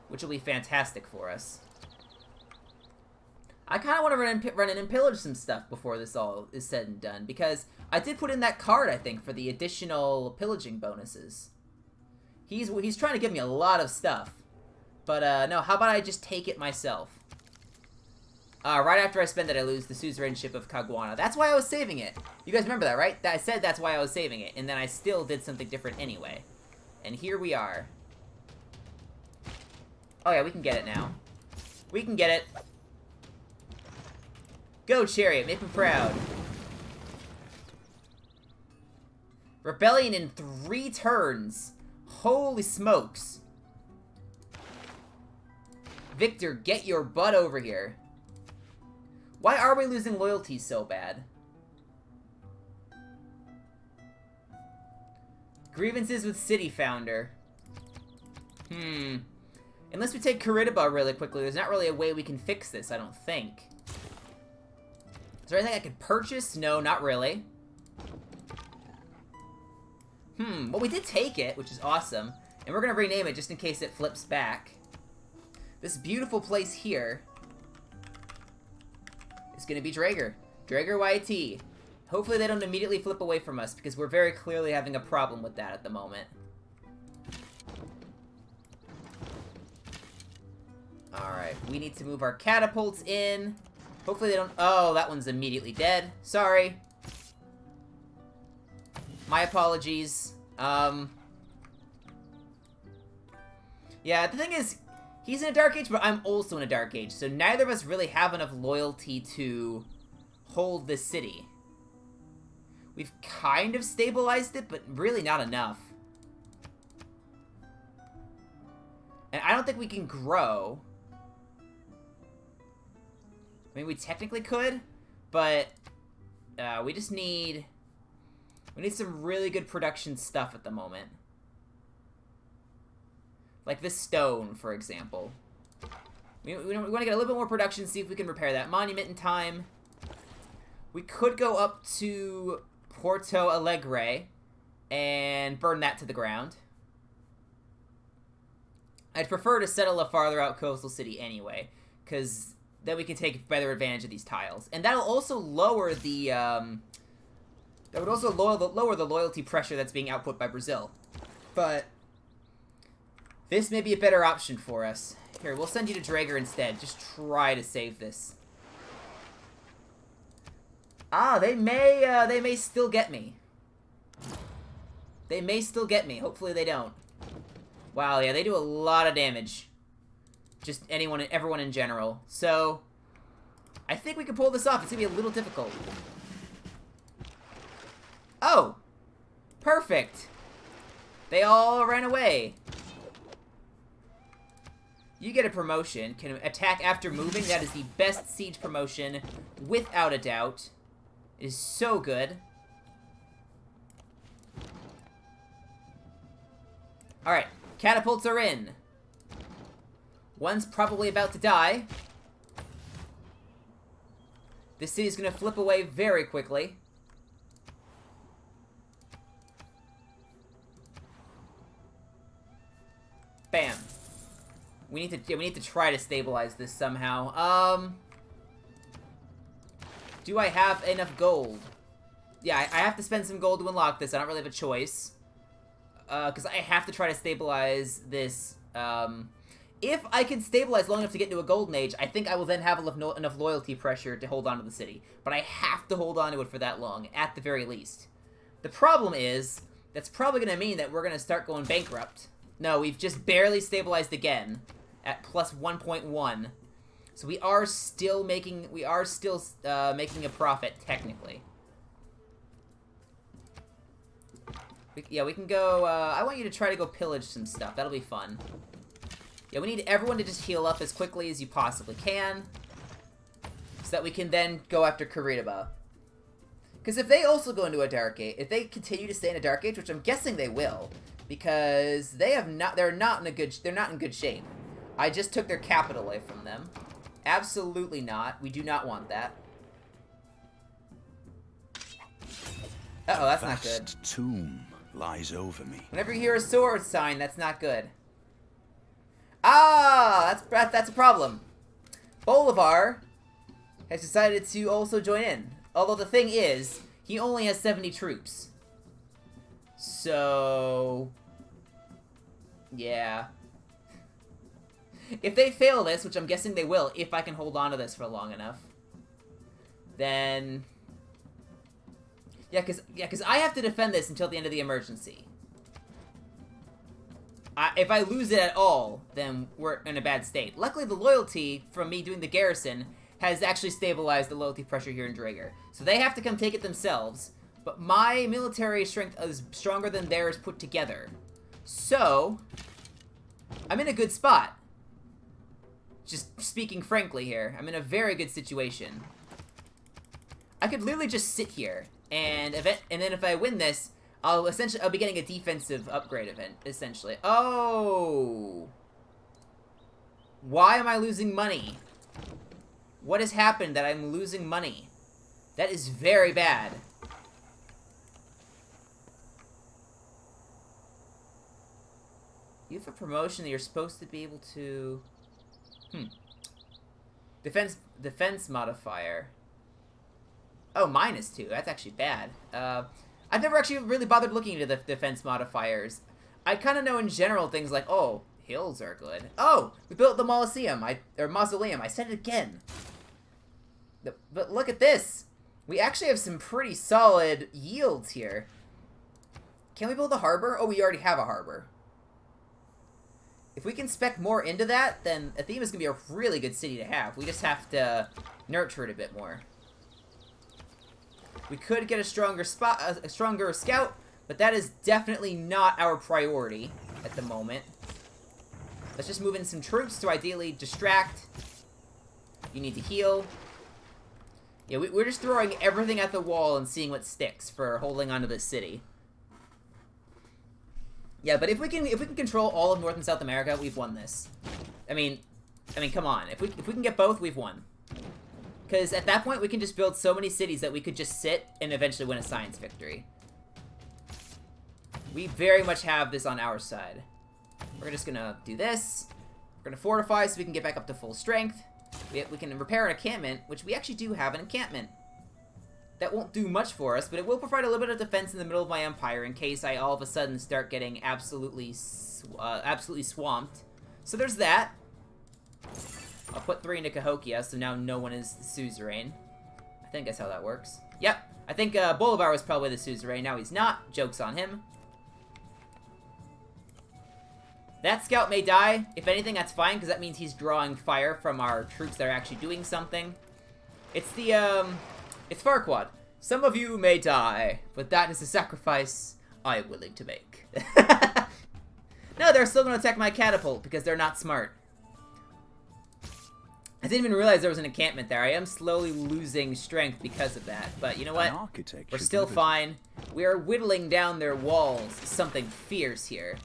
which will be fantastic for us. I kind of want to run in and pillage some stuff before this all is said and done, because I did put in that card, I think, for the additional pillaging bonuses. He's trying to give me a lot of stuff. But, no, how about I just take it myself? Right after I spend it, I lose the suzerainship of Caguana. That's why I was saving it. You guys remember that, right? I said that's why I was saving it, and then I still did something different anyway. And here we are. Oh yeah, we can get it now. We can get it. Go, Chariot. Make me proud. Rebellion in 3 turns. Holy smokes. Victor, get your butt over here. Why are we losing loyalty so bad? Grievances with City Founder. Unless we take Coritiba really quickly, there's not really a way we can fix this, I don't think. Is there anything I could purchase? No, not really. Well, we did take it, which is awesome. And we're going to rename it just in case it flips back. This beautiful place here is going to be Draeger. Draeger YT. Hopefully they don't immediately flip away from us, because we're very clearly having a problem with that at the moment. Alright, we need to move our catapults in. Hopefully they don't... Oh, that one's immediately dead. Sorry. My apologies. Yeah, the thing is, he's in a Dark Age, but I'm also in a Dark Age, so neither of us really have enough loyalty to hold this city. We've kind of stabilized it, but really not enough. And I don't think we can grow. I mean, we technically could, but we just need... We need some really good production stuff at the moment. Like this stone, for example. We want to get a little bit more production, see if we can repair that monument in time. We could go up to Porto Alegre and burn that to the ground. I'd prefer to settle a farther out coastal city anyway, because then we can take better advantage of these tiles. And that'll also lower the... that would also lower the loyalty pressure that's being output by Brazil. But this may be a better option for us. Here, we'll send you to Draeger instead. Just try to save this. Ah, they may still get me. They may still get me. Hopefully they don't. Wow, yeah, they do a lot of damage. Just everyone in general. So, I think we can pull this off. It's gonna be a little difficult. Oh! Perfect! They all ran away. You get a promotion. Can attack after moving. That is the best siege promotion, without a doubt. It is so good. Alright, catapults are in. One's probably about to die. This city's gonna flip away very quickly. Bam. We need to try to stabilize this somehow. Do I have enough gold? Yeah, I have to spend some gold to unlock this. I don't really have a choice. Because I have to try to stabilize this. If I can stabilize long enough to get into a golden age, I think I will then have enough loyalty pressure to hold on to the city. But I have to hold on to it for that long, at the very least. The problem is, that's probably going to mean that we're going to start going bankrupt. No, we've just barely stabilized again at plus 1.1. So we are still making a profit, technically. We can go, I want you to try to go pillage some stuff. That'll be fun. Yeah, we need everyone to just heal up as quickly as you possibly can. So that we can then go after Karitaba. Because if they also go into a Dark Age, if they continue to stay in a Dark Age, which I'm guessing they will, because they're not in good shape. I just took their capital away from them. Absolutely not. We do not want that. Uh-oh, that's not good. Vast tomb lies over me. Whenever you hear a sword sign, that's not good. Ah, that's a problem. Bolivar has decided to also join in. Although the thing is, he only has 70 troops. So, yeah. If they fail this, which I'm guessing they will, if I can hold on to this for long enough, then... Yeah, because I have to defend this until the end of the emergency. If I lose it at all, then we're in a bad state. Luckily, the loyalty from me doing the garrison has actually stabilized the loyalty pressure here in Draeger. So they have to come take it themselves, but my military strength is stronger than theirs put together. So, I'm in a good spot. Just speaking frankly here, I'm in a very good situation. I could literally just sit here, and then if I win this, I'll be getting a defensive upgrade event, essentially. Oh! Why am I losing money? What has happened that I'm losing money? That is very bad. You have a promotion that you're supposed to be able to... Defense modifier. Oh, -2. That's actually bad. I've never actually really bothered looking into the defense modifiers. I kind of know in general things like, oh, hills are good. Oh, we built the Mausoleum. Mausoleum. I said it again. But look at this. We actually have some pretty solid yields here. Can we build a harbor? Oh, we already have a harbor. If we can spec more into that, then Athena is going to be a really good city to have. We just have to nurture it a bit more. We could get a stronger scout, but that is definitely not our priority at the moment. Let's just move in some troops to ideally distract. You need to heal. Yeah, we're just throwing everything at the wall and seeing what sticks for holding onto this city. Yeah, but if we can control all of North and South America, we've won this. I mean, come on. If we can get both, we've won. Because at that point, we can just build so many cities that we could just sit and eventually win a science victory. We very much have this on our side. We're just gonna do this. We're gonna fortify so we can get back up to full strength. We can repair an encampment, which we actually do have an encampment. That won't do much for us, but it will provide a little bit of defense in the middle of my empire in case I all of a sudden start getting absolutely swamped. So there's that. I'll put 3 into Cahokia, so now no one is the suzerain. I think that's how that works. Yep, I think Bolivar was probably the suzerain. Now he's not. Joke's on him. That scout may die. If anything, that's fine, because that means he's drawing fire from our troops that are actually doing something. It's the, it's Farquaad. Some of you may die, but that is a sacrifice I am willing to make. No, they're still going to attack my catapult, because they're not smart. I didn't even realize there was an encampment there. I am slowly losing strength because of that. But you know what? We're still fine. We are whittling down their walls. Something fierce here.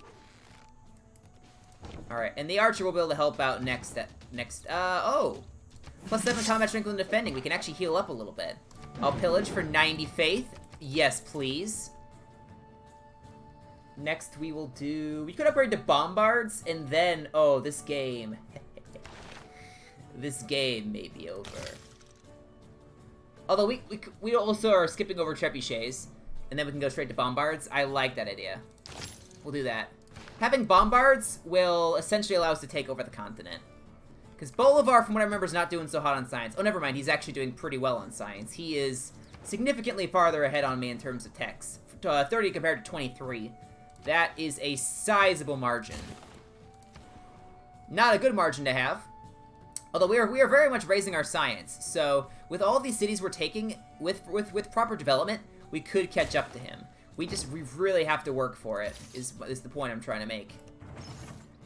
Alright, and the archer will be able to help out next. Oh! Plus 7 combat strength when defending. We can actually heal up a little bit. I'll pillage for 90 faith. Yes, please. Next we will do... We could upgrade to bombards, and then... Oh, this game... This game may be over. Although we also are skipping over trebuchets, and then we can go straight to bombards. I like that idea. We'll do that. Having bombards will essentially allow us to take over the continent. Because Bolivar, from what I remember, is not doing so hot on science. Oh, never mind. He's actually doing pretty well on science. He is significantly farther ahead on me in terms of techs. 30 compared to 23. That is a sizable margin. Not a good margin to have. Although we are very much raising our science, so with all these cities we're taking, with proper development, we could catch up to him. We really have to work for it, is the point I'm trying to make.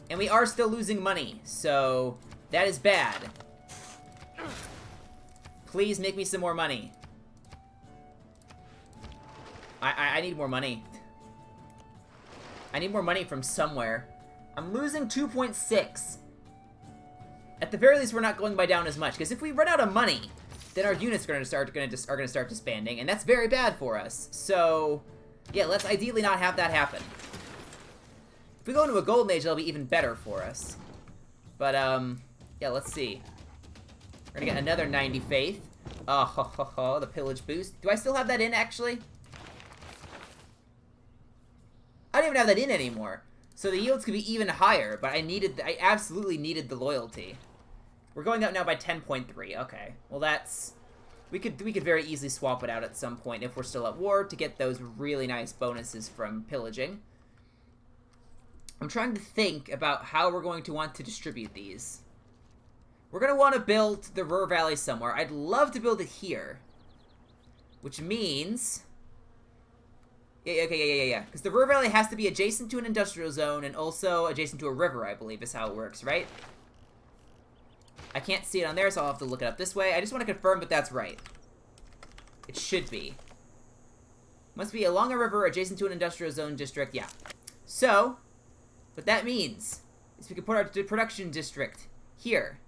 And we are still losing money, so that is bad. Please make me some more money. I need more money. I need more money from somewhere. I'm losing 2.6. At the very least, we're not going by down as much, because if we run out of money, then our units are going to start disbanding, and that's very bad for us. So, yeah, let's ideally not have that happen. If we go into a golden age, that'll be even better for us. But yeah, let's see. We're gonna get another 90 faith. Oh, ho, ho, ho, the pillage boost. Do I still have that in, actually? I don't even have that in anymore. So the yields could be even higher, but I absolutely needed the loyalty. We're going up now by 10.3. Okay. Well, that's... We could very easily swap it out at some point if we're still at war to get those really nice bonuses from pillaging. I'm trying to think about how we're going to want to distribute these. We're going to want to build the Ruhr Valley somewhere. I'd love to build it here. Which means... Yeah. Because the Ruhr Valley has to be adjacent to an industrial zone and also adjacent to a river, I believe, is how it works, right? I can't see it on there, so I'll have to look it up this way. I just want to confirm that that's right. It should be. Must be along a river adjacent to an industrial zone district, yeah. So, what that means is we can put our production district here.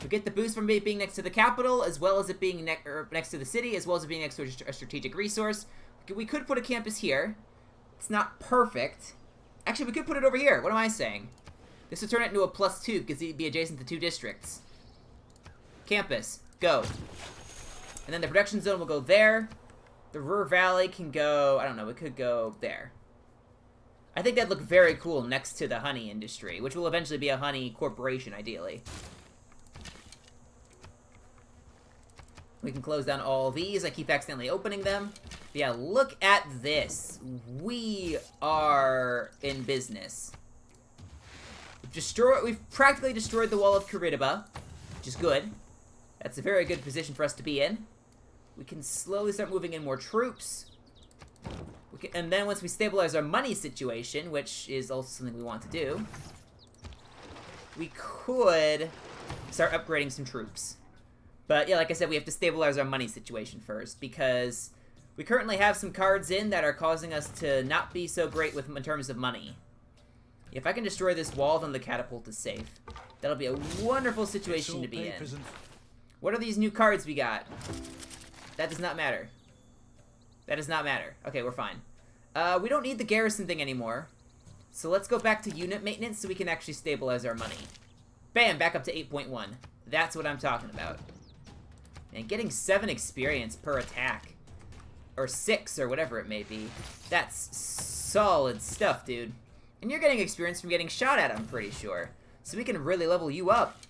We get the boost from it being next to the capital, as well as it being next to the city, as well as it being next to a strategic resource. We could put a campus here. It's not perfect. Actually, we could put it over here. What am I saying? This would turn it into a +2 because it'd be adjacent to 2 districts. Campus, go. And then the production zone will go there. The Ruhr Valley can go, I don't know, it could go there. I think that'd look very cool next to the honey industry, which will eventually be a honey corporation, ideally. We can close down all these. I keep accidentally opening them. But yeah, look at this. We are in business. We've practically destroyed the wall of Karidiba, which is good. That's a very good position for us to be in. We can slowly start moving in more troops. And then once we stabilize our money situation, which is also something we want to do, we could start upgrading some troops. But yeah, like I said, we have to stabilize our money situation first, because we currently have some cards in that are causing us to not be so great in terms of money. If I can destroy this wall, then the catapult is safe. That'll be a wonderful situation to be in. What are these new cards we got? That does not matter. That does not matter. Okay, we're fine. We don't need the garrison thing anymore. So let's go back to unit maintenance so we can actually stabilize our money. Bam, back up to 8.1. That's what I'm talking about. And getting 7 experience per attack. Or 6, or whatever it may be. That's solid stuff, dude. And you're getting experience from getting shot at, I'm pretty sure. So we can really level you up.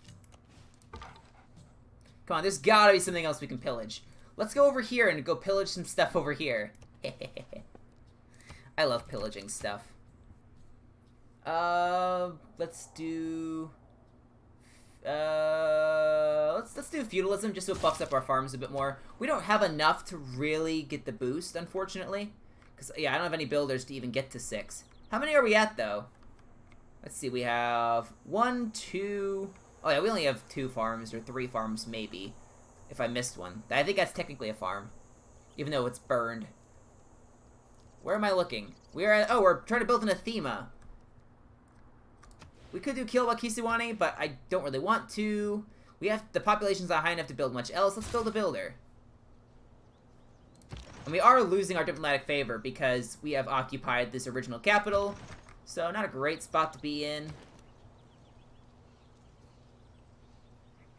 Come on, there's gotta be something else we can pillage. Let's go over here and go pillage some stuff over here. I love pillaging stuff. Let's do... let's do feudalism, just so it buffs up our farms a bit more. We don't have enough to really get the boost, unfortunately. Because, yeah, I don't have any builders to even get to 6. How many are we at, though? Let's see, we have 1, 2... Oh, yeah, we only have 2 farms, or 3 farms, maybe. If I missed one. I think that's technically a farm. Even though it's burned. Where am I looking? We're at... Oh, we're trying to build an Athema. We could do Kilwa Kisiwani, but I don't really want to. We have... The population's not high enough to build much else. Let's build a builder. And we are losing our diplomatic favor because we have occupied this original capital. So, not a great spot to be in.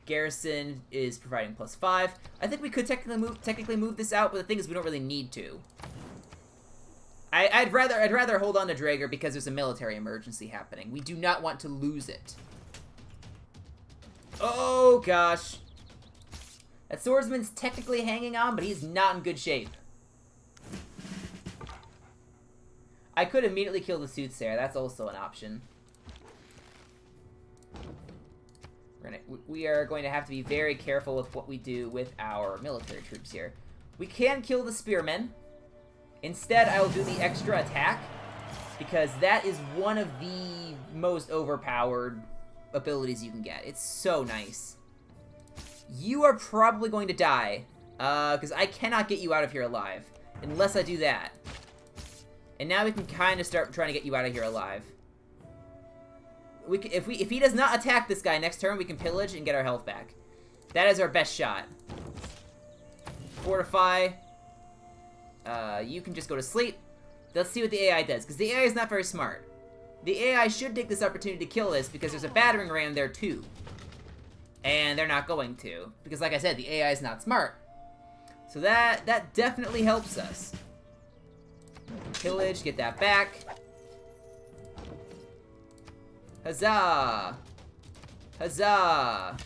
Garrison is providing +5. I think we could technically move this out, but the thing is we don't really need to. I'd rather hold on to Draeger because there's a military emergency happening. We do not want to lose it. Oh gosh. That swordsman's technically hanging on, but he's not in good shape. I could immediately kill the soothsayer. That's also an option. We are going to have to be very careful with what we do with our military troops here. We can kill the spearmen. Instead, I will do the extra attack, because that is one of the most overpowered abilities you can get. It's so nice. You are probably going to die, because I cannot get you out of here alive, unless I do that. And now we can kind of start trying to get you out of here alive. If he does not attack this guy next turn, we can pillage and get our health back. That is our best shot. Fortify. You can just go to sleep. Let's see what the AI does, because the AI is not very smart. The AI should take this opportunity to kill this, because there's a battering ram there too. And they're not going to, because like I said, the AI is not smart. So that definitely helps us. Pillage, get that back. Huzzah! Huzzah!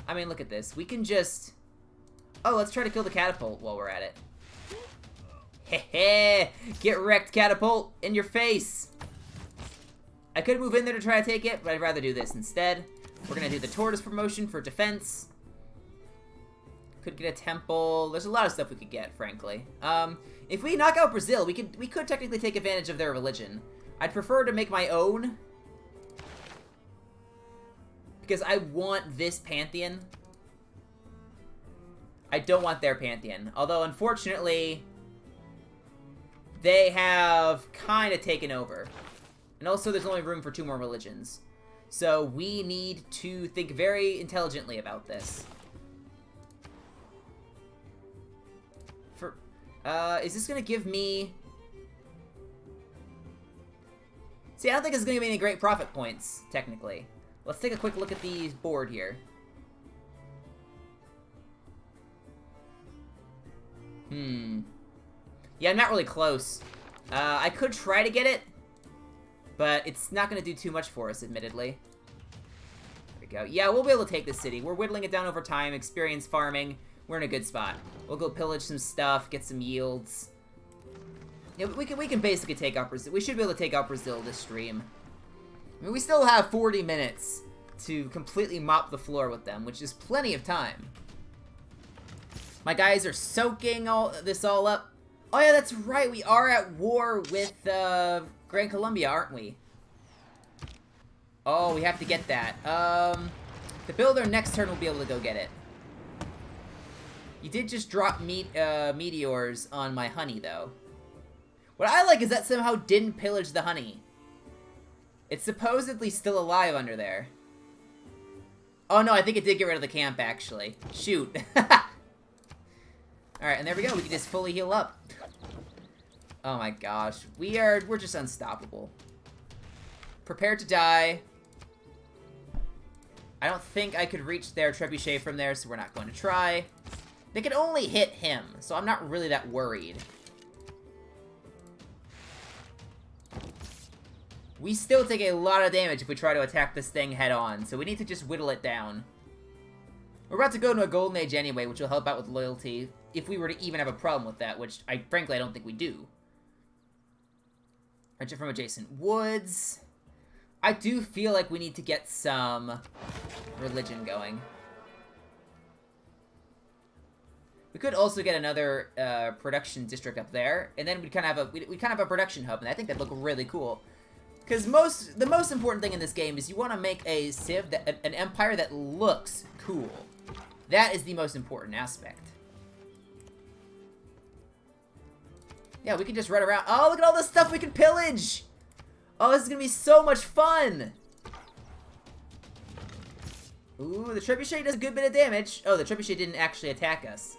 I mean, look at this. We can just... Oh, let's try to kill the catapult while we're at it. Heh. Get wrecked, catapult! In your face! I could move in there to try to take it, but I'd rather do this instead. We're gonna do the tortoise promotion for defense. Could get a temple. There's a lot of stuff we could get, frankly. If we knock out Brazil, we could technically take advantage of their religion. I'd prefer to make my own, because I want this pantheon. I don't want their pantheon. Although, unfortunately, they have kind of taken over. And also, there's only room for 2 more religions. So, we need to think very intelligently about this. Is this going to give me... See, I don't think it's going to give me any great profit points, technically. Let's take a quick look at the board here. Yeah, I'm not really close. I could try to get it, but it's not going to do too much for us, admittedly. There we go. Yeah, we'll be able to take this city. We're whittling it down over time, experience farming. We're in a good spot. We'll go pillage some stuff, get some yields. Yeah, we can basically take out Brazil. We should be able to take out Brazil this stream. I mean, we still have 40 minutes to completely mop the floor with them, which is plenty of time. My guys are soaking this all up. Oh yeah, that's right. We are at war with Gran Colombia, aren't we? Oh, we have to get that. The builder next turn will be able to go get it. You did just drop meteors on my honey, though. What I like is that somehow didn't pillage the honey. It's supposedly still alive under there. Oh no, I think it did get rid of the camp, actually. Shoot. Alright, and there we go. We can just fully heal up. Oh my gosh. We're just unstoppable. Prepare to die. I don't think I could reach their trebuchet from there, so we're not going to try. They can only hit him, so I'm not really that worried. We still take a lot of damage if we try to attack this thing head-on, so we need to just whittle it down. We're about to go into a golden age anyway, which will help out with loyalty, if we were to even have a problem with that, which, frankly, I don't think we do. From adjacent woods. I do feel like we need to get some religion going. We could also get another production district up there, and then we'd kind of have a production hub, and I think that'd look really cool. Because the most important thing in this game is you want to make a civ, an empire that looks cool. That is the most important aspect. Yeah, we can just run around. Oh, look at all this stuff we can pillage! Oh, this is gonna be so much fun! Ooh, the trebuchet does a good bit of damage. Oh, the trebuchet didn't actually attack us.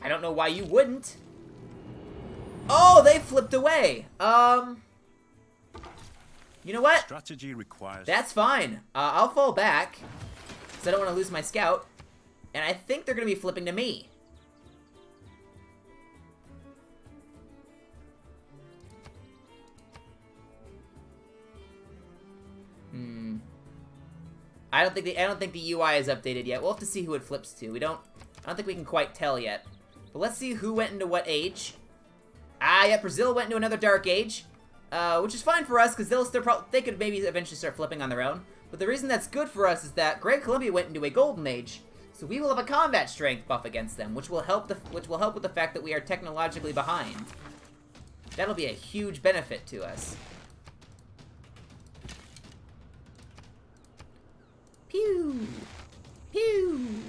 I don't know why you wouldn't. Oh, they flipped away. You know what? Strategy requires... That's fine. I'll fall back, because I don't want to lose my scout. And I think they're going to be flipping to me. I don't think the UI is updated yet. We'll have to see who it flips to. I don't think we can quite tell yet. But let's see who went into what age. Ah, yeah, Brazil went into another dark age. Which is fine for us, because they could maybe eventually start flipping on their own. But the reason that's good for us is that Great Colombia went into a golden age, so we will have a combat strength buff against them, which will help with the fact that we are technologically behind. That'll be a huge benefit to us. Pew! Pew!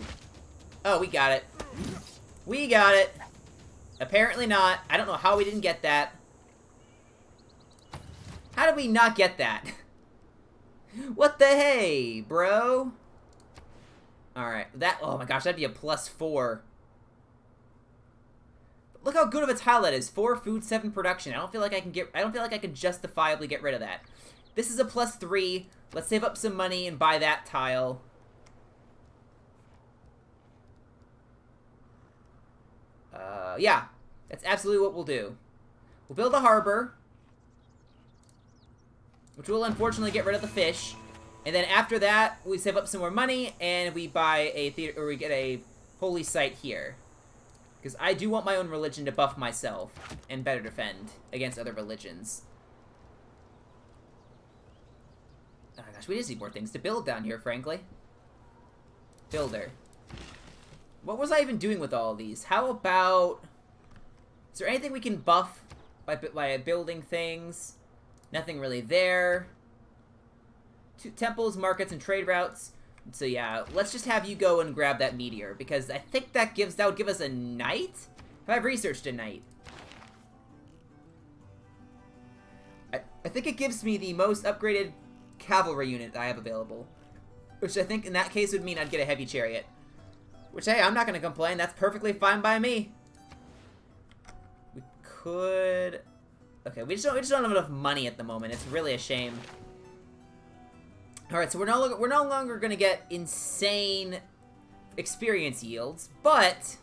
Oh, we got it. We got it. Apparently not. I don't know how we didn't get that. How did we not get that? What the hey, bro? Alright, oh my gosh, that'd be a +4. Look how good of a tile that is. 4 food, 7 production. I don't feel like I can justifiably get rid of that. This is a +3. Let's save up some money and buy that tile. Yeah. That's absolutely what we'll do. We'll build a harbor, which will unfortunately get rid of the fish. And then after that, we save up some more money, and we buy a theater, or we get a holy site here. Because I do want my own religion to buff myself and better defend against other religions. Oh my gosh, we just need more things to build down here, frankly. Builder. What was I even doing with all of these? How about... Is there anything we can buff by building things? Nothing really there. 2 temples, markets, and trade routes. So yeah, let's just have you go and grab that meteor, because I think that would give us a knight? Have I researched a knight? I think it gives me the most upgraded cavalry unit I have available. Which I think in that case would mean I'd get a heavy chariot. Which, hey, I'm not going to complain. That's perfectly fine by me. We could... Okay, we just don't have enough money at the moment. It's really a shame. Alright, so we're no longer going to get insane experience yields, but...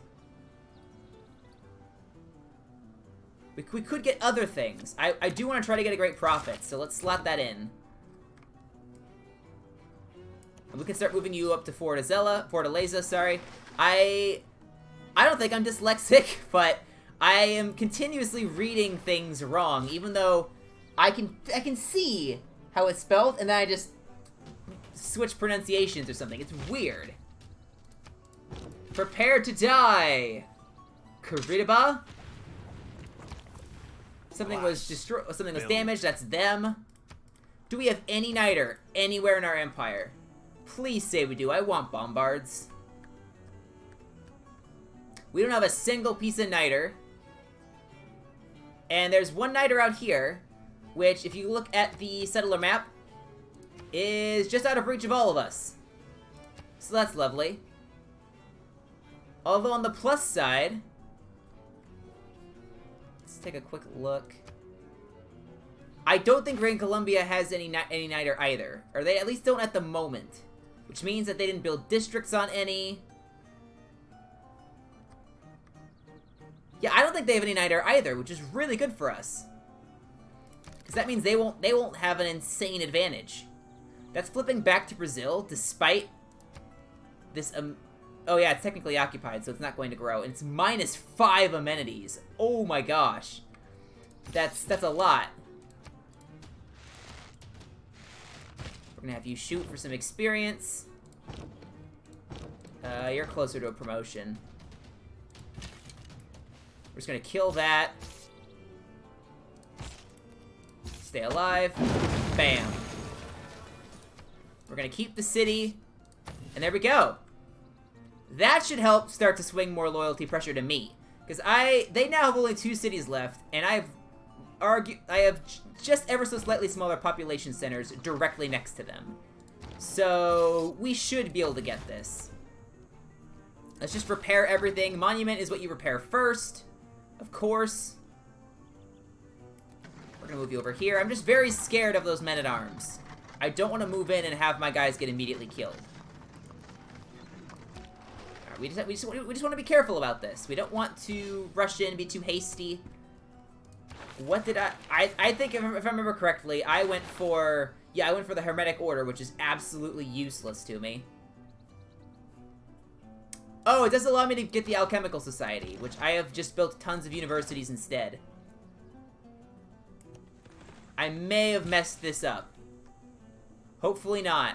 We could get other things. I do want to try to get a great profit, so let's slot that in. And we can start moving you up to Fortaleza, sorry. I don't think I'm dyslexic, but I am continuously reading things wrong, even though I can see how it's spelled, and then I just switch pronunciations or something. It's weird. Prepare to die! Kuriba? Something was destroyed. Something was damaged. That's them. Do we have any niter anywhere in our empire? Please say we do. I want bombards. We don't have a single piece of niter. And there's one niter out here, which, if you look at the settler map, is just out of reach of all of us. So that's lovely. Although on the plus side... Let's take a quick look. I don't think Gran Colombia has any niter either. Or they at least don't at the moment. Which means that they didn't build districts on any. Yeah, I don't think they have any niter either, which is really good for us. Because that means they won't have an insane advantage. That's flipping back to Brazil, despite this... oh yeah, it's technically occupied, so it's not going to grow. And it's -5 amenities. Oh my gosh. That's a lot. gonna have you shoot for some experience. You're closer to a promotion. We're just gonna kill that. Stay alive. Bam. We're gonna keep the city. And there we go. That should help start to swing more loyalty pressure to me. Because they now have only 2 cities left, and I have just ever so slightly smaller population centers directly next to them. So, we should be able to get this. Let's just repair everything. Monument is what you repair first, of course. We're gonna move you over here. I'm just very scared of those men-at-arms. I don't want to move in and have my guys get immediately killed. Alright, we just want to be careful about this. We don't want to rush in and be too hasty. What did I think if I remember correctly, I went for the Hermetic Order, which is absolutely useless to me. Oh, it does allow me to get the Alchemical Society, which I have just built tons of universities instead. I may have messed this up. Hopefully not.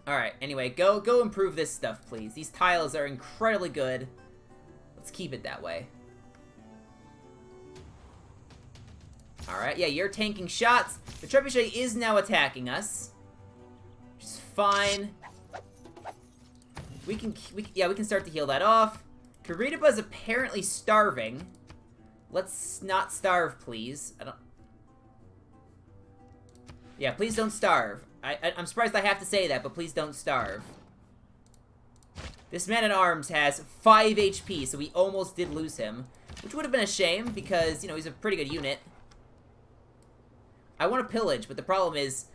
Alright, anyway, go improve this stuff, please. These tiles are incredibly good. Let's keep it that way. Alright, yeah, you're tanking shots. The trebuchet is now attacking us. Which is fine. We can start to heal that off. Karitaba's apparently starving. Let's not starve, please. Yeah, please don't starve. I'm surprised I have to say that, but please don't starve. This man-at-arms has 5 HP, so we almost did lose him. Which would have been a shame, because, you know, he's a pretty good unit. I want to pillage, but the problem is,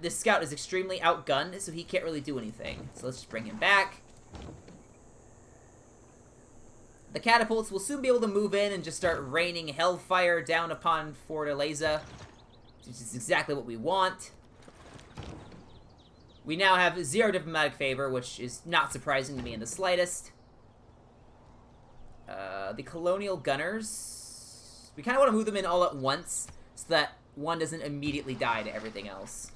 this scout is extremely outgunned, so he can't really do anything. So let's just bring him back. The catapults will soon be able to move in and just start raining hellfire down upon Fortaleza, which is exactly what we want. We now have 0 diplomatic favor, which is not surprising to me in the slightest. The colonial gunners, we kind of want to move them in all at once, so that one doesn't immediately die to everything else.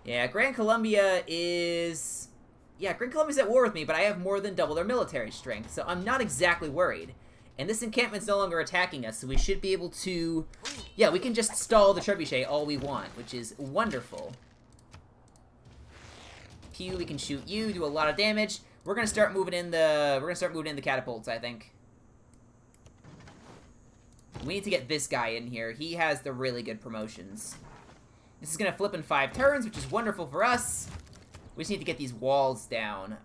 Yeah, Gran Colombia is... Yeah, Gran Colombia's at war with me, but I have more than double their military strength, so I'm not exactly worried. And this encampment's no longer attacking us, so we should be able to... Yeah, we can just stall the trebuchet all we want, which is wonderful. Pew, we can shoot you, do a lot of damage. We're gonna start moving in the catapults, I think. We need to get this guy in here. He has the really good promotions. This is gonna flip in 5 turns, which is wonderful for us. We just need to get these walls down.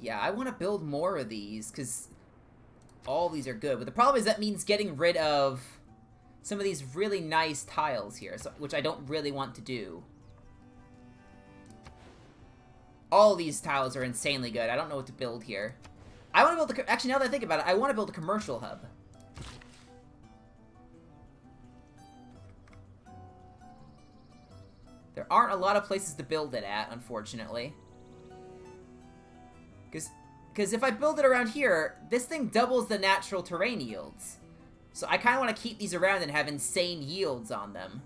Yeah, I want to build more of these, because all these are good. But the problem is that means getting rid of some of these really nice tiles here, which I don't really want to do. All these tiles are insanely good. I don't know what to build here. I want to build actually, now that I think about it, I want to build a commercial hub. There aren't a lot of places to build it at, unfortunately. Because if I build it around here, this thing doubles the natural terrain yields. So I kind of want to keep these around and have insane yields on them.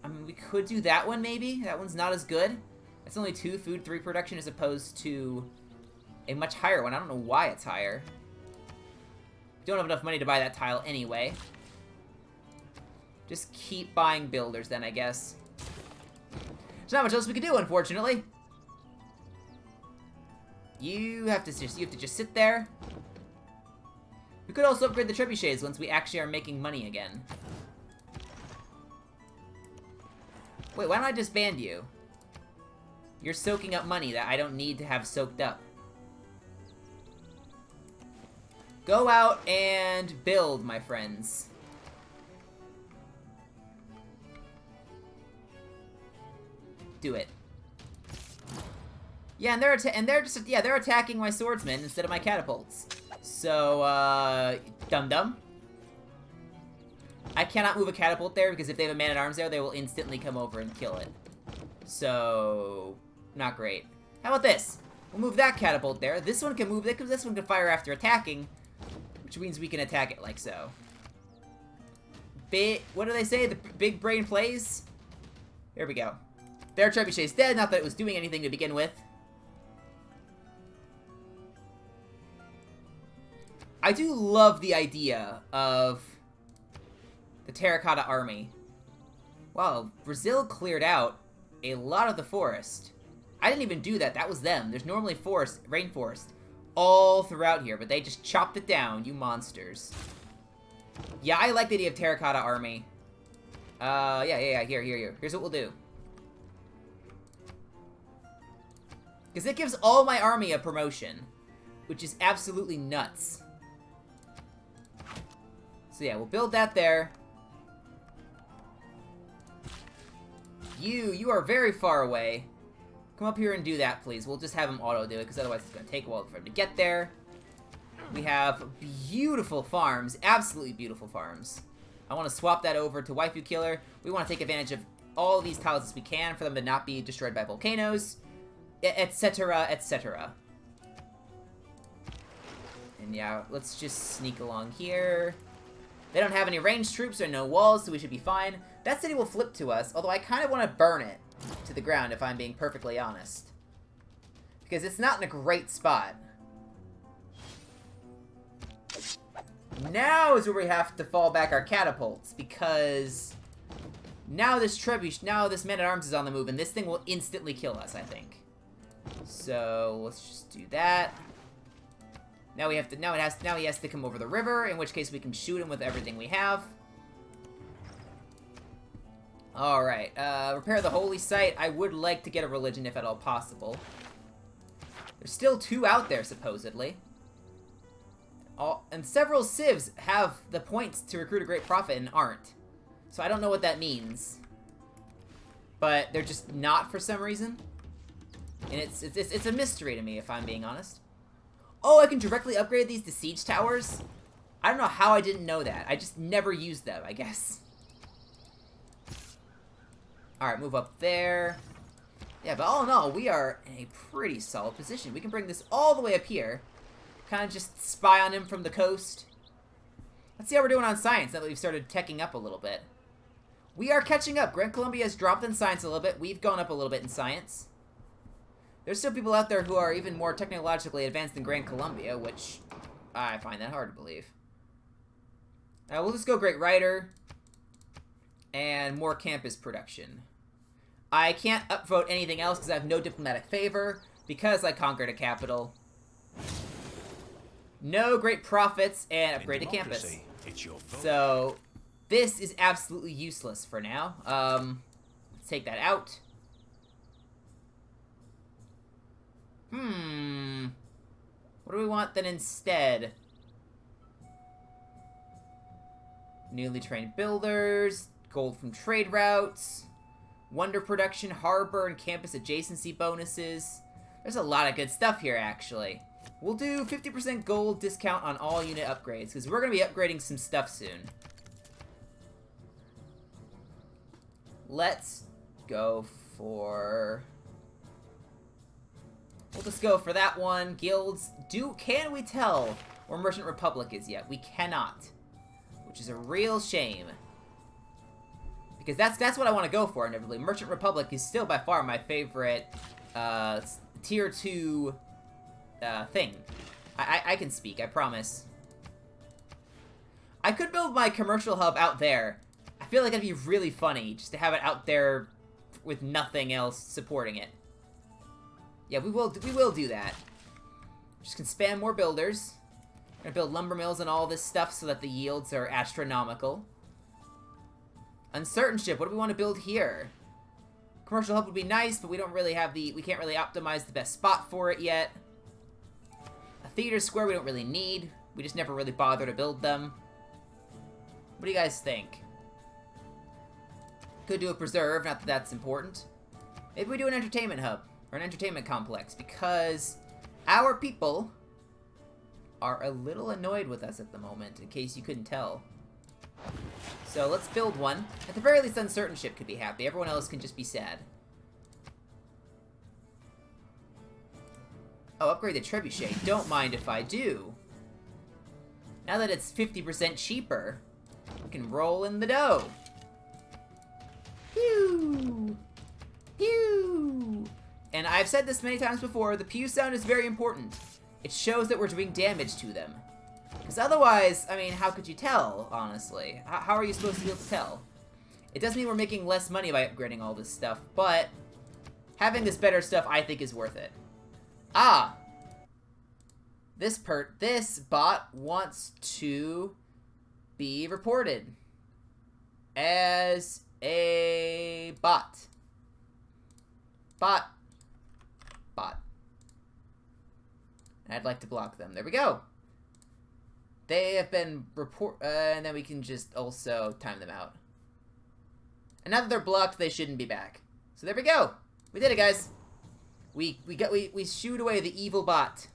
I mean, we could do that one, maybe? That one's not as good. It's only 2 food, 3 production, as opposed to a much higher one. I don't know why it's higher. Don't have enough money to buy that tile anyway. Just keep buying builders then, I guess. There's not much else we can do, unfortunately. You have to just sit there. We could also upgrade the trebuchets once we actually are making money again. Wait, why don't I disband you? You're soaking up money that I don't need to have soaked up. Go out and build, my friends. Do it. Yeah, and they're attacking my swordsmen instead of my catapults. So, dum-dum. I cannot move a catapult there because if they have a man-at-arms there, they will instantly come over and kill it. So, not great. How about this? We'll move that catapult there. This one can move, because this one can fire after attacking. which means we can attack it like so. What do they say? The big brain plays? There we go. Their trebuchet's dead, not that it was doing anything to begin with. I do love the idea of the terracotta army. Wow, Brazil cleared out a lot of the forest. I didn't even do that, that was them. There's normally rainforest all throughout here, but they just chopped it down, you monsters. Yeah, I like the idea of terracotta army. Yeah, here. Here's what we'll do. Because it gives all my army a promotion, which is absolutely nuts. So yeah, we'll build that there. You are very far away. Come up here and do that, please. We'll just have him auto-do it, because otherwise it's going to take a while for him to get there. We have beautiful farms, absolutely beautiful farms. I want to swap that over to Waifu Killer. We want to take advantage of all these tiles as we can for them to not be destroyed by volcanoes, etc., etc. And yeah, let's just sneak along here. They don't have any ranged troops or no walls, so we should be fine. That city will flip to us, although I kind of want to burn it to the ground, if I'm being perfectly honest. Because it's not in a great spot. Now is where we have to fall back our catapults, because now this man-at-arms is on the move, and this thing will instantly kill us, I think. So let's just do that. Now he has to come over the river, in which case we can shoot him with everything we have. Alright, repair the holy site. I would like to get a religion if at all possible. There's still 2 out there, supposedly. And several civs have the points to recruit a great prophet and aren't. So I don't know what that means. But they're just not for some reason. And it's a mystery to me, if I'm being honest. Oh, I can directly upgrade these to siege towers? I don't know how I didn't know that. I just never used them, I guess. Alright, move up there. Yeah, but all in all, we are in a pretty solid position. We can bring this all the way up here. Kind of just spy on him from the coast. Let's see how we're doing on science now that we've started teching up a little bit. We are catching up. Gran Colombia has dropped in science a little bit. We've gone up a little bit in science. There's still people out there who are even more technologically advanced than Gran Colombia, which I find that hard to believe. We'll just go Great Writer and more campus production. I can't upvote anything else because I have no diplomatic favor because I conquered a capital. No great profits and upgrade to campus. It's your vote. So this is absolutely useless for now. Let's take that out. What do we want then instead? Newly trained builders, gold from trade routes, wonder production, harbor, and campus adjacency bonuses. There's a lot of good stuff here, actually. We'll do 50% gold discount on all unit upgrades, because we're going to be upgrading some stuff soon. Let's go for... We'll just go for that one. Guilds. Can we tell where Merchant Republic is yet? We cannot. Which is a real shame. Because that's what I want to go for, inevitably. Merchant Republic is still by far my favorite tier 2 thing. I can speak, I promise. I could build my commercial hub out there. I feel like that'd be really funny, just to have it out there with nothing else supporting it. Yeah, we will do that. Just can spam more builders. We're gonna build lumber mills and all this stuff so that the yields are astronomical. Uncertain ship, what do we want to build here? Commercial hub would be nice, but we don't really have we can't really optimize the best spot for it yet. A theater square we don't really need. We just never really bother to build them. What do you guys think? Could do a preserve, not that that's important. Maybe we do an entertainment hub, or an entertainment complex, because our people are a little annoyed with us at the moment, in case you couldn't tell. So let's build one. At the very least, Uncertain Ship could be happy. Everyone else can just be sad. Oh, upgrade the trebuchet. Don't mind if I do. Now that it's 50% cheaper, we can roll in the dough. Pew! Pew! And I've said this many times before, the pew sound is very important. It shows that we're doing damage to them. Because otherwise, I mean, how could you tell, honestly? How are you supposed to be able to tell? It doesn't mean we're making less money by upgrading all this stuff, but having this better stuff, I think, is worth it. Ah! This bot wants to be reported as a bot. Bot. I'd like to block them. There we go. They have been and then we can just also time them out. And now that they're blocked, they shouldn't be back. So there we go. We did it, guys. We shooed away the evil bot.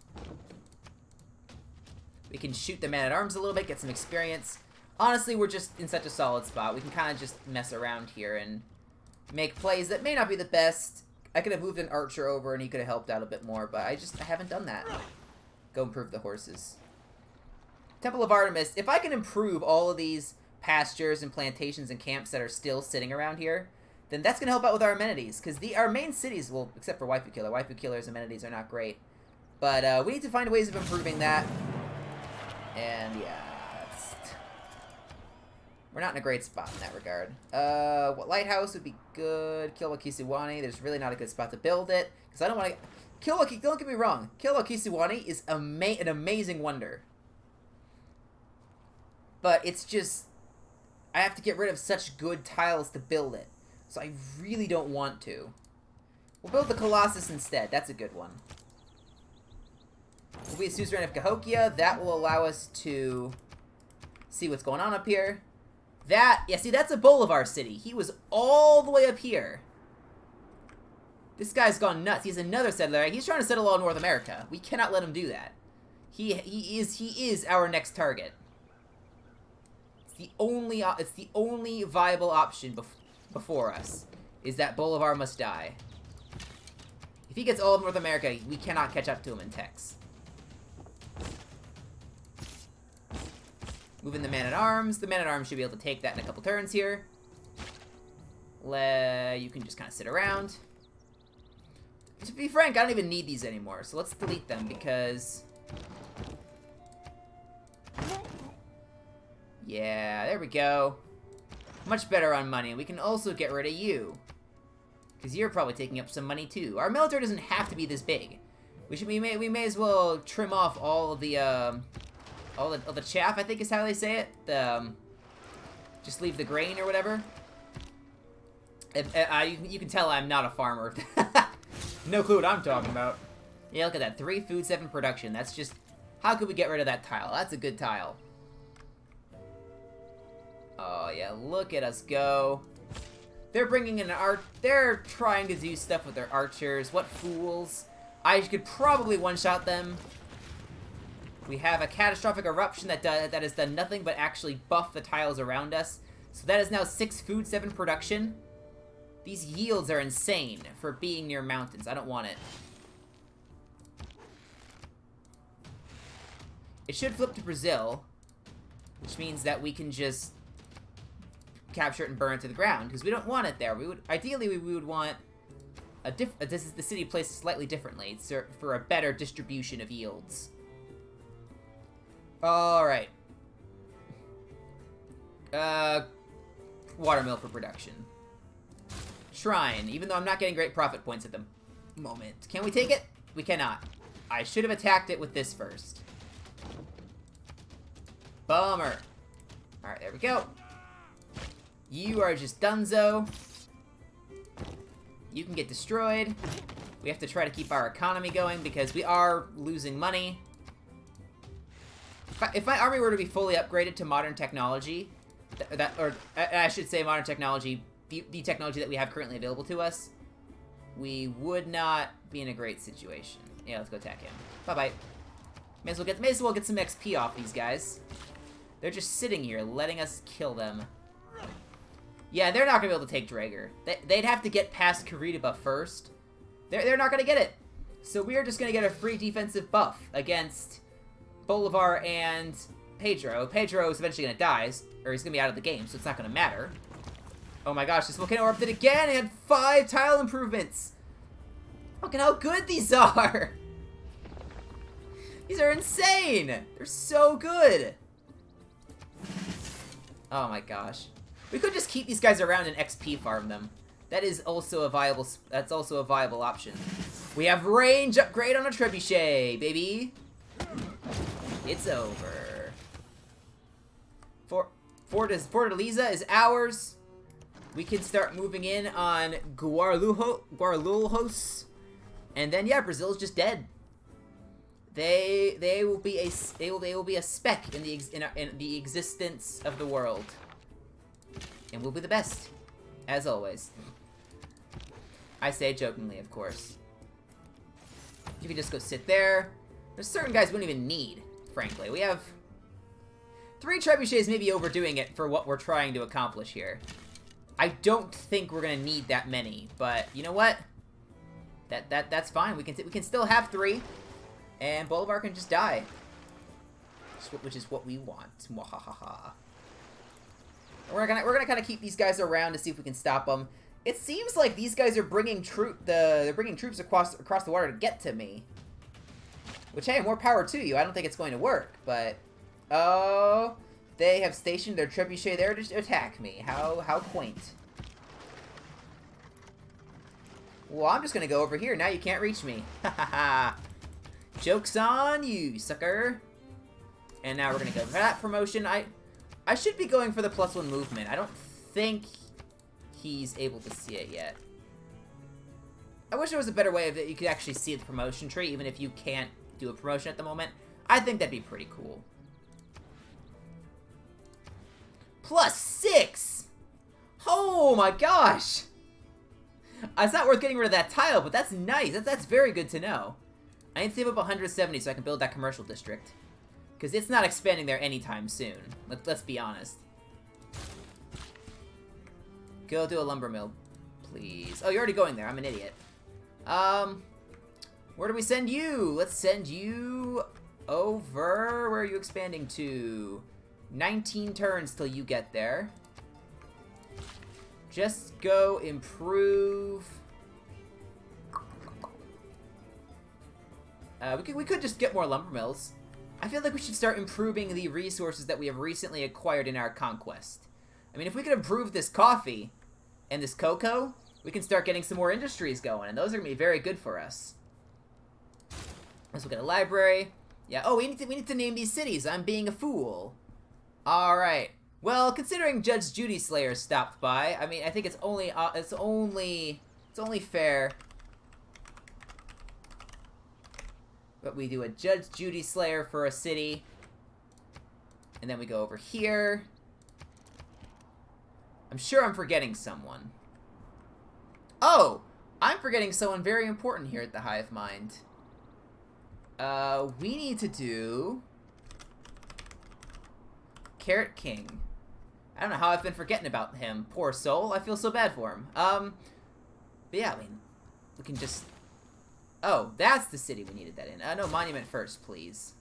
We can shoot the man-at-arms a little bit, get some experience. Honestly, we're just in such a solid spot. We can kind of just mess around here and make plays that may not be the best. I could have moved an archer over and he could have helped out a bit more, but I haven't done that. Go improve the horses. Temple of Artemis. If I can improve all of these pastures and plantations and camps that are still sitting around here, then that's going to help out with our amenities. Because our main cities, well, except for Waifu Killer. Waifu Killer's amenities are not great. But we need to find ways of improving that. And yeah, we're not in a great spot in that regard. What lighthouse would be good? Kilwa-Kisiwani. There's really not a good spot to build it. Because I don't want to... don't get me wrong. Kilwa-Kisiwani is an amazing wonder. But it's just... I have to get rid of such good tiles to build it. So I really don't want to. We'll build the Colossus instead. That's a good one. We'll be a suzerain of Cahokia. That will allow us to see what's going on up here. Yeah, see, that's a Bolivar city. He was all the way up here. This guy's gone nuts. He's another settler. He's trying to settle all North America. We cannot let him do that. He is our next target. It's the only viable option before us, is that Bolivar must die. If he gets all of North America, we cannot catch up to him in Tex. Moving the man-at-arms. The man-at-arms should be able to take that in a couple turns here. You can just kind of sit around. To be frank, I don't even need these anymore, so let's delete them because... Yeah, there we go. Much better on money. We can also get rid of you, because you're probably taking up some money too. Our military doesn't have to be this big. We may as well trim off all the chaff, I think is how they say it. Just leave the grain or whatever. You can tell I'm not a farmer. No clue what I'm talking about. Yeah, look at that. 3 food, 7 production. That's just... How could we get rid of that tile? That's a good tile. Oh, yeah. Look at us go. They're bringing in They're trying to do stuff with their archers. What fools. I could probably one-shot them. We have a catastrophic eruption that has done nothing but actually buff the tiles around us. So that is now 6 food, 7 production. These yields are insane for being near mountains. I don't want it. It should flip to Brazil, which means that we can just capture it and burn it to the ground, because we don't want it there. Ideally, we would want this is the city placed slightly differently for a better distribution of yields. Alright. Watermill for production. Shrine, even though I'm not getting great profit points at the moment. Can we take it? We cannot. I should have attacked it with this first. Bummer. Alright, there we go. You are just donezo. You can get destroyed. We have to try to keep our economy going because we are losing money. If my army were to be fully upgraded to modern technology, or I should say modern technology, the technology that we have currently available to us, we would not be in a great situation. Yeah, let's go attack him. Bye-bye. May as well get some XP off these guys. They're just sitting here, letting us kill them. Yeah, they're not going to be able to take Draeger. They'd have to get past Curitiba first. They're not going to get it. So we're just going to get a free defensive buff against Bolivar and Pedro. Pedro's eventually gonna die, or he's gonna be out of the game, so it's not gonna matter. Oh my gosh, this volcano erupted again and had 5 tile improvements! Look at how good these are! These are insane! They're so good! Oh my gosh. We could just keep these guys around and XP farm them. That is also a viable, that's also a viable option. We have range upgrade on a trebuchet, baby! It's over. Fortaleza is ours. We can start moving in on Guarulhos. And then, yeah, Brazil's just dead. They will be a speck in the existence of the world, and we'll be the best, as always. I say jokingly, of course. You can just go sit there. There's certain guys we don't even need, frankly. We have 3 trebuchets, maybe overdoing it for what we're trying to accomplish here. I don't think we're gonna need that many, but you know what? That's fine. We can still have 3. And Bolivar can just die. Which is what we want. Mwahaha. We're gonna kind of keep these guys around to see if we can stop them. It seems like these guys are bringing they're bringing troops across the water to get to me. Which, hey, more power to you. I don't think it's going to work, but oh, they have stationed their trebuchet there to attack me. How quaint. Well, I'm just gonna go over here. Now you can't reach me. Ha ha ha. Joke's on you, sucker. And now we're gonna go for that promotion. I should be going for the +1 movement. I don't think he's able to see it yet. I wish there was a better way that you could actually see the promotion tree, even if you can't do a promotion at the moment. I think that'd be pretty cool. +6! Oh my gosh! It's not worth getting rid of that tile, but that's nice. That's very good to know. I need to save up 170 so I can build that commercial district. Because it's not expanding there anytime soon. Let's be honest. Go do a lumber mill, please. Oh, you're already going there. I'm an idiot. Where do we send you? Let's send you over... Where are you expanding to? 19 turns till you get there. Just go improve... we could just get more lumber mills. I feel like we should start improving the resources that we have recently acquired in our conquest. I mean, if we could improve this coffee and this cocoa, we can start getting some more industries going, and those are going to be very good for us. Let's look at a library. Yeah, oh, we need to name these cities. I'm being a fool. Alright. Well, considering Judge Judy Slayer stopped by, I mean, I think it's only fair but we do a Judge Judy Slayer for a city. And then we go over here. I'm sure I'm forgetting someone. Oh! I'm forgetting someone very important here at the Hive Mind. We need to do... Carrot King. I don't know how I've been forgetting about him. Poor soul. I feel so bad for him. But yeah, I mean, we can just... Oh, that's the city we needed that in. No, monument first, please.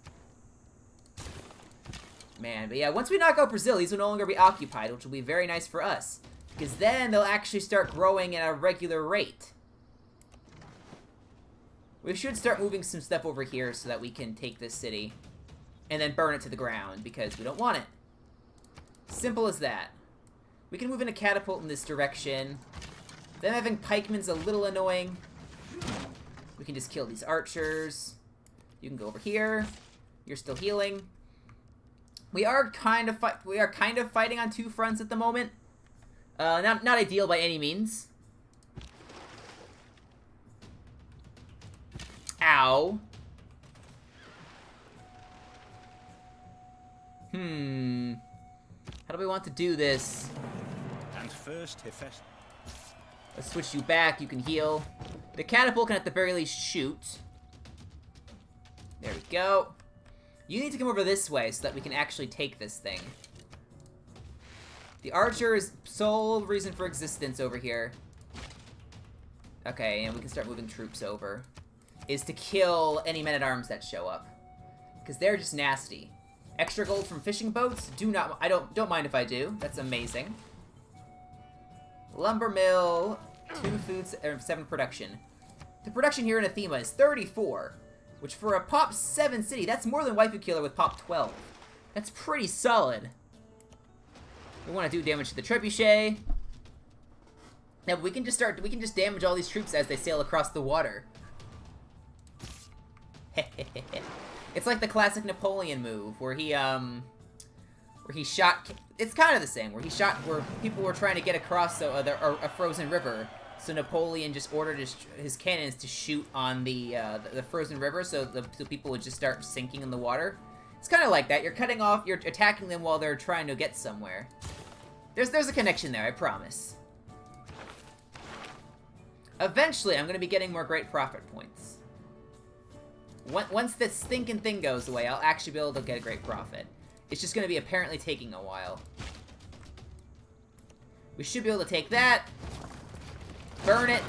Man, but yeah, once we knock out Brazil, these will no longer be occupied, which will be very nice for us. Because then they'll actually start growing at a regular rate. We should start moving some stuff over here so that we can take this city. And then burn it to the ground, because we don't want it. Simple as that. We can move in a catapult in this direction. Them having pikemen's a little annoying. We can just kill these archers. You can go over here. You're still healing. We are kind of fighting on 2 fronts at the moment. Not ideal by any means. Ow. How do we want to do this? And first, Let's switch you back. You can heal. The catapult can at the very least shoot. There we go. You need to come over this way so that we can actually take this thing. The archer is sole reason for existence over here. Okay, and we can start moving troops over. Is to kill any men-at-arms that show up. Because they're just nasty. Extra gold from fishing boats? Don't mind if I do. That's amazing. Lumber mill, 2 foods, 7 production. The production here in Athema is 34, which for a pop 7 city, that's more than Waifu Killer with pop 12. That's pretty solid. We want to do damage to the trebuchet. Now we can just damage all these troops as they sail across the water. It's like the classic Napoleon move where he shot. It's kind of the same where where people were trying to get across a frozen river. So Napoleon just ordered his cannons to shoot on the frozen river, so people would just start sinking in the water. It's kind of like that. You're attacking them while they're trying to get somewhere. There's a connection there, I promise. Eventually, I'm going to be getting more great profit points. Once this stinking thing goes away, I'll actually be able to get a great profit. It's just going to be apparently taking a while. We should be able to take that. Burn it.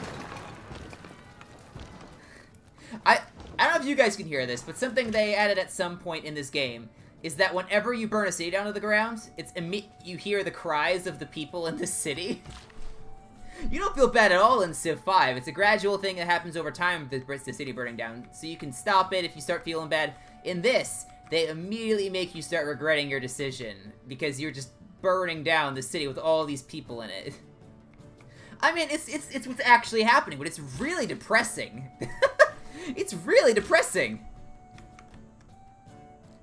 I don't know if you guys can hear this, but something they added at some point in this game is that whenever you burn a city down to the ground, you hear the cries of the people in the city. You don't feel bad at all in Civ 5. It's a gradual thing that happens over time with the city burning down, so you can stop it if you start feeling bad. In this, they immediately make you start regretting your decision, because you're just burning down the city with all these people in it. I mean, it's what's actually happening, but it's really depressing. It's really depressing.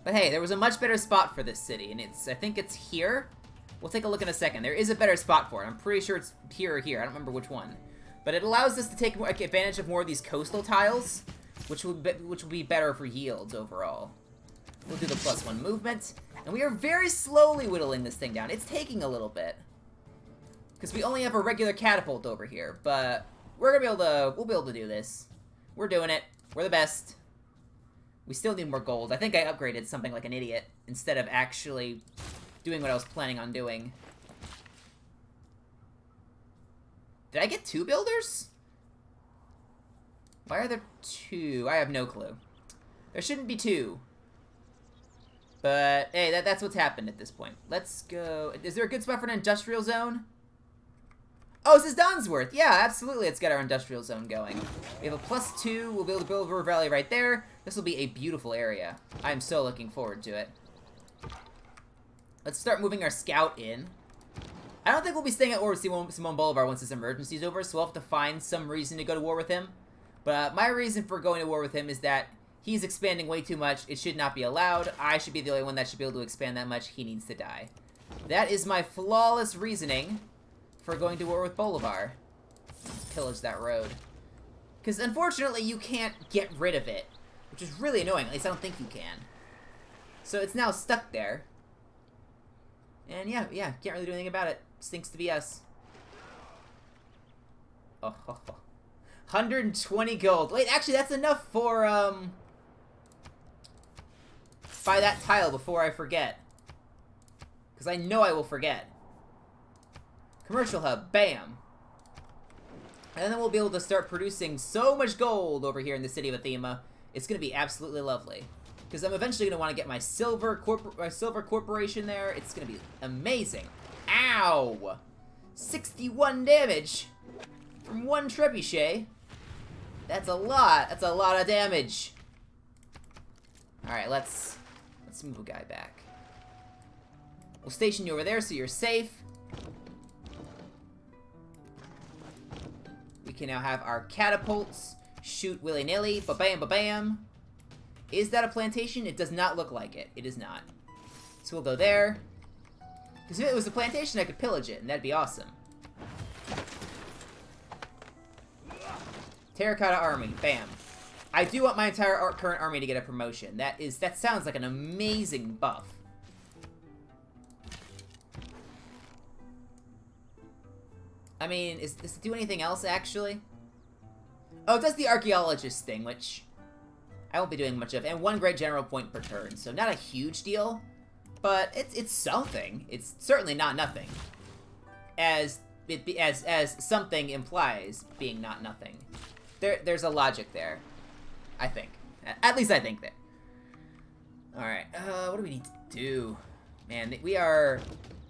But hey, there was a much better spot for this city, and I think it's here. We'll take a look in a second. There is a better spot for it. I'm pretty sure it's here or here. I don't remember which one. But it allows us to take advantage of more of these coastal tiles, which will be better for yields overall. We'll do the +1 movement, and we are very slowly whittling this thing down. It's taking a little bit, because we only have a regular catapult over here. But we'll be able to do this. We're doing it. We're the best. We still need more gold. I think I upgraded something like an idiot instead of actually doing what I was planning on doing. Did I get 2 builders? Why are there 2? I have no clue. There shouldn't be 2. But, hey, that's what's happened at this point. Let's go. Is there a good spot for an industrial zone? Oh, this is Donsworth. Yeah, absolutely. Let's get our industrial zone going. We have a +2. We'll be able to build River Valley right there. This will be a beautiful area. I'm so looking forward to it. Let's start moving our scout in. I don't think we'll be staying at war with Simon Bolivar once this emergency is over, so we'll have to find some reason to go to war with him. But my reason for going to war with him is that he's expanding way too much. It should not be allowed. I should be the only one that should be able to expand that much. He needs to die. That is my flawless reasoning for going to war with Bolivar. Pillage that road. Because unfortunately, you can't get rid of it, which is really annoying. At least I don't think you can. So it's now stuck there. And yeah, can't really do anything about it. Stinks to be us. Oh, 120 gold. Wait, actually, that's enough for, buy that tile before I forget. Because I know I will forget. Commercial hub, bam. And then we'll be able to start producing so much gold over here in the city of Athema. It's going to be absolutely lovely. Because I'm eventually going to want to get my silver corporation there. It's going to be amazing. Ow! 61 damage from 1 trebuchet. That's a lot. That's a lot of damage. Alright, let's move a guy back. We'll station you over there so you're safe. We can now have our catapults shoot willy-nilly. Ba-bam, ba-bam. Is that a plantation? It does not look like it. It is not. So we'll go there. Because if it was a plantation, I could pillage it, and that'd be awesome. Terracotta army. Bam. I do want my entire current army to get a promotion. That sounds like an amazing buff. I mean, does it do anything else, actually? Oh, it does the archaeologist thing, which I won't be doing much of, and 1 great general point per turn, so not a huge deal, but it's something. It's certainly not nothing, as something implies being not nothing. There's a logic there, I think. At least I think that. All right, what do we need? do. Man, we are...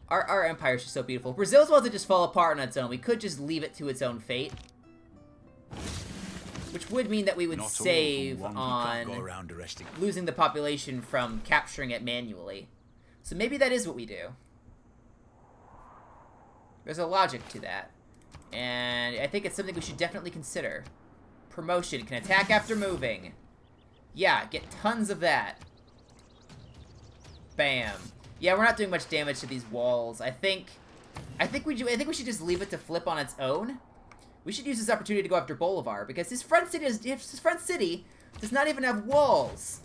Our empire is just so beautiful. Brazil's about to just fall apart on its own. We could just leave it to its own fate. Which would mean that we would save on losing the population from capturing it manually. So maybe that is what we do. There's a logic to that. And I think it's something we should definitely consider. Promotion. Can attack after moving. Yeah, get tons of that. Bam. Yeah, we're not doing much damage to these walls. I think we should just leave it to flip on its own. We should use this opportunity to go after Bolivar because his front city does not even have walls.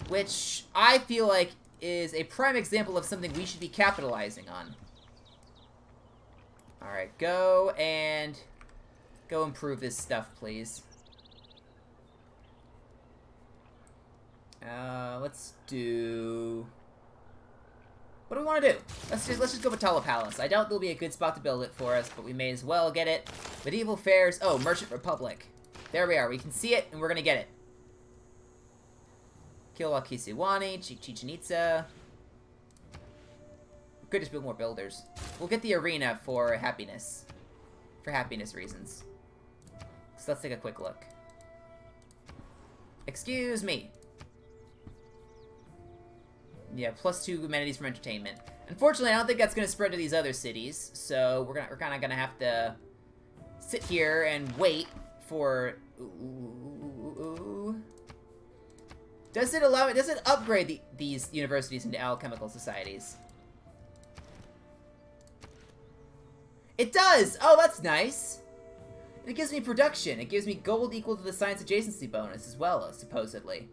Which I feel like is a prime example of something we should be capitalizing on. Alright, go improve this stuff, please. Let's do... What do we want to do? Let's just go Batala Palace. I doubt there'll be a good spot to build it for us, but we may as well get it. Medieval Fairs. Oh, Merchant Republic. There we are. We can see it, and we're gonna get it. Kilwa-Kisiwani, Chichen Itza. We could just build more builders. We'll get the arena for happiness. For happiness reasons. So let's take a quick look. Excuse me. Yeah, +2 amenities from entertainment. Unfortunately, I don't think that's going to spread to these other cities, so we're kind of going to have to sit here and wait for... Does it upgrade these universities into alchemical societies? It does! Oh, that's nice! It gives me production. It gives me gold equal to the science adjacency bonus as well, supposedly.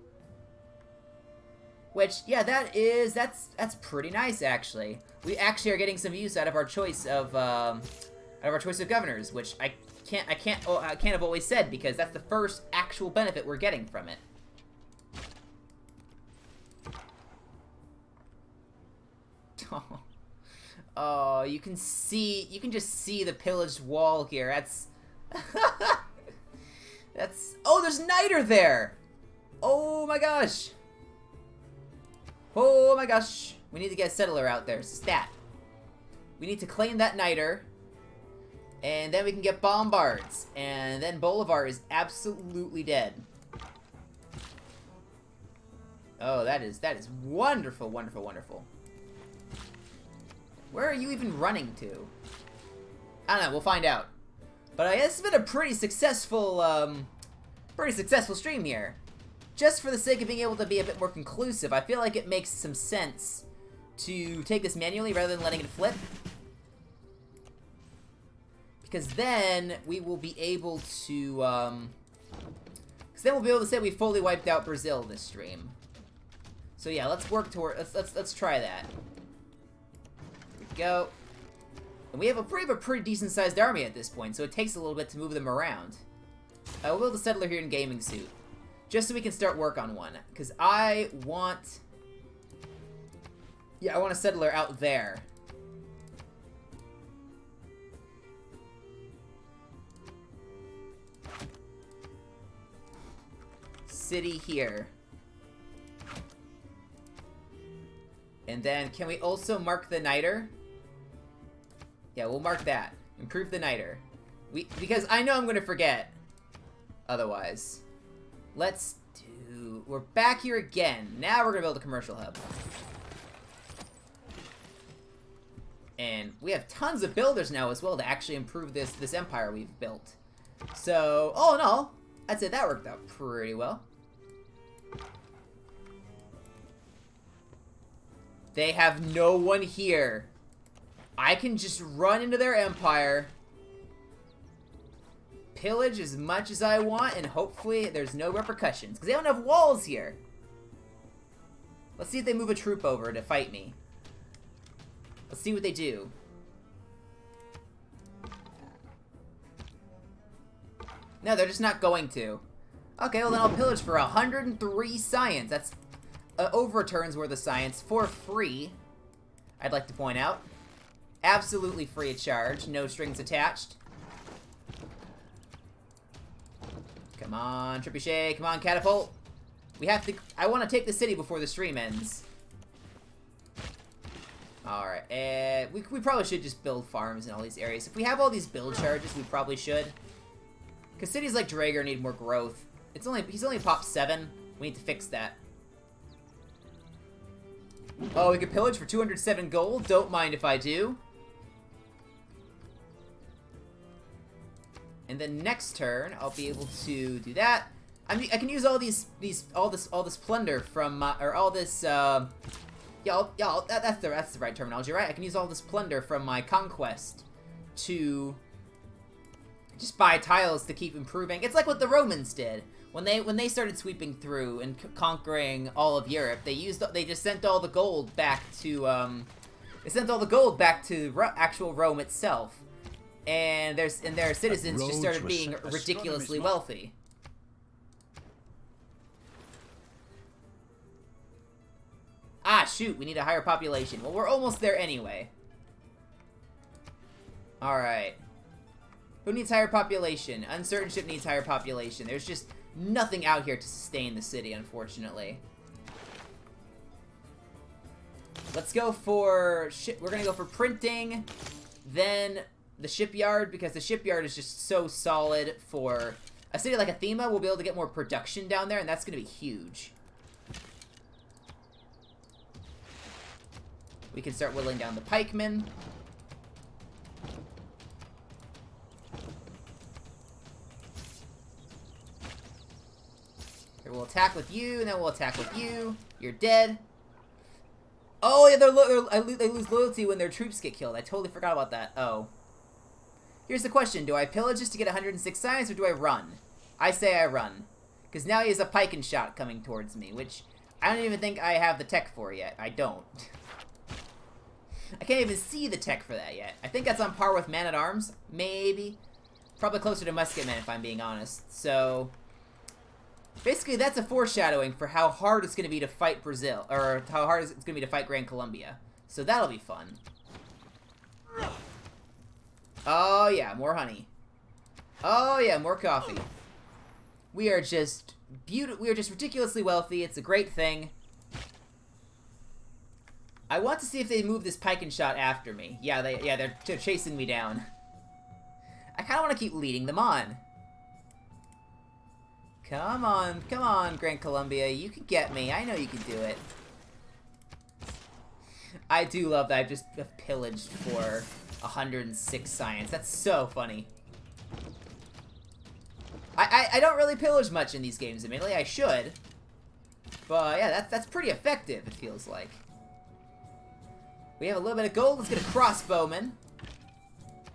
Which, yeah, that's pretty nice, actually. We actually are getting some use out of our choice of governors, which I can't have always said, because that's the first actual benefit we're getting from it. Oh, you can just see the pillaged wall here. That's oh, there's niter there. Oh my gosh. Oh my gosh. We need to get a settler out there. Stat. We need to claim that niter. And then we can get bombards. And then Bolivar is absolutely dead. Oh, that is wonderful, wonderful, wonderful. Where are you even running to? I don't know, we'll find out. But it's been a pretty successful stream here. Just for the sake of being able to be a bit more conclusive, I feel like it makes some sense to take this manually rather than letting it flip. Because then we will be able to, say we fully wiped out Brazil this stream. So yeah, let's work toward, let's try that. Here we go. And we have a pretty decent sized army at this point, so it takes a little bit to move them around. We'll build a settler here in gaming suit. Just so we can start work on one. Because I want a settler out there. City here. And then, can we also mark the niter? Yeah, we'll mark that. Improve the niter. Because I know I'm going to forget. Otherwise. Let's do... We're back here again. Now we're going to build a commercial hub. And we have tons of builders now as well to actually improve this empire we've built. So, all in all, I'd say that worked out pretty well. They have no one here. I can just run into their empire, pillage as much as I want, and hopefully there's no repercussions. Because they don't have walls here. Let's see if they move a troop over to fight me. Let's see what they do. No, they're just not going to. Okay, well then I'll pillage for 103 science. That's over a turn's worth of science for free, I'd like to point out. Absolutely free of charge, no strings attached. Come on, Trebuchet. Come on, Catapult. We have to... I want to take the city before the stream ends. Alright, we probably should just build farms in all these areas. If we have all these build charges, we probably should. Because cities like Draeger need more growth. He's only popped 7. We need to fix that. Oh, we could pillage for 207 gold. Don't mind if I do. And then next turn, I'll be able to do that. I mean, I can use all this plunder from all this. That's the right terminology, right? I can use all this plunder from my conquest to just buy tiles to keep improving. It's like what the Romans did when they started sweeping through and conquering all of Europe. They just sent all the gold back to actual Rome itself, and their citizens just started being ridiculously wealthy. Ah, shoot, we need a higher population. Well, we're almost there anyway. Alright. Who needs higher population? Uncertain ship needs higher population. There's just nothing out here to sustain the city, unfortunately. Let's go for... We're gonna go for printing, then the shipyard, because the shipyard is just so solid for... A city like Athema will be able to get more production down there, and that's gonna be huge. We can start whittling down the pikemen. Here, we'll attack with you, and then we'll attack with you. You're dead. Oh, yeah, they lose loyalty when their troops get killed. I totally forgot about that. Oh. Here's the question. Do I pillage just to get 106 science, or do I run? I say I run. Because now he has a pike and shot coming towards me, which I don't even think I have the tech for yet. I don't. I can't even see the tech for that yet. I think that's on par with Man-at-Arms, maybe. Probably closer to Musketmen, if I'm being honest. So, basically, that's a foreshadowing for how hard it's going to be to fight Brazil, or how hard it's going to be to fight Gran Colombia. So that'll be fun. Oh yeah, more honey. Oh yeah, more coffee. We are just we are just ridiculously wealthy. It's a great thing. I want to see if they move this pike and shot after me. Yeah, they're chasing me down. I kind of want to keep leading them on. Come on, Gran Colombia. You can get me. I know you can do it. I do love that I've just pillaged for 106 science. That's so funny. I don't really pillage much in these games, admittedly. I should. But yeah, that's pretty effective, it feels like. We have a little bit of gold. Let's get a crossbowman.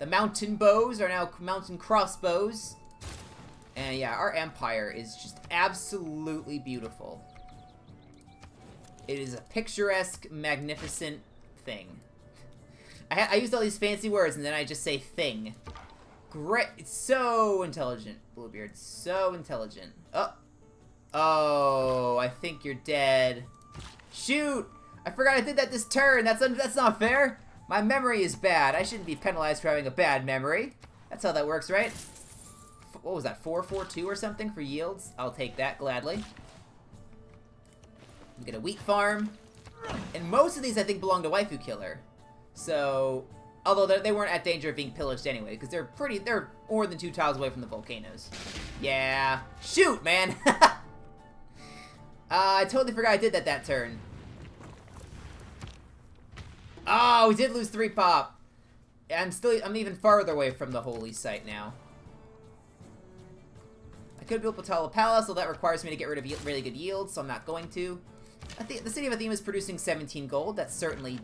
The mountain bows are now mountain crossbows. And yeah, our empire is just absolutely beautiful. It is a picturesque, magnificent thing. I used all these fancy words and then I just say thing. Great. It's so intelligent, Bluebeard. So intelligent. Oh, I think you're dead. Shoot! I forgot I did that this turn. That's not fair. My memory is bad. I shouldn't be penalized for having a bad memory. That's how that works, right? What was that, 442 or something for yields? I'll take that gladly. We get a wheat farm. And most of these, I think, belong to Waifu Killer. So, although they weren't at danger of being pillaged anyway, because they're more than 2 tiles away from the volcanoes. Yeah. Shoot, man! I totally forgot I did that turn. Oh, we did lose 3 pop. I'm even farther away from the holy site now. I could build Patala Palace, so that requires me to get rid of really good yields, so I'm not going to. The city of Athema is producing 17 gold. That's certainly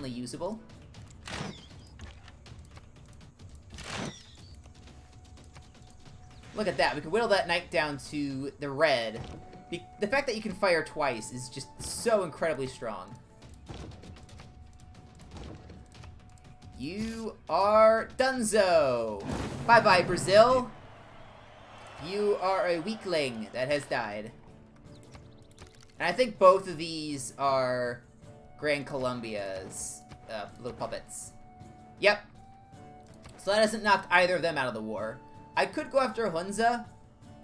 usable. Look at that. We can whittle that knight down to the red. The fact that you can fire twice is just so incredibly strong. You are donezo. Bye-bye, Brazil. You are a weakling that has died. And I think both of these are Gran Colombia's little puppets. Yep. So that hasn't knocked either of them out of the war. I could go after Hunza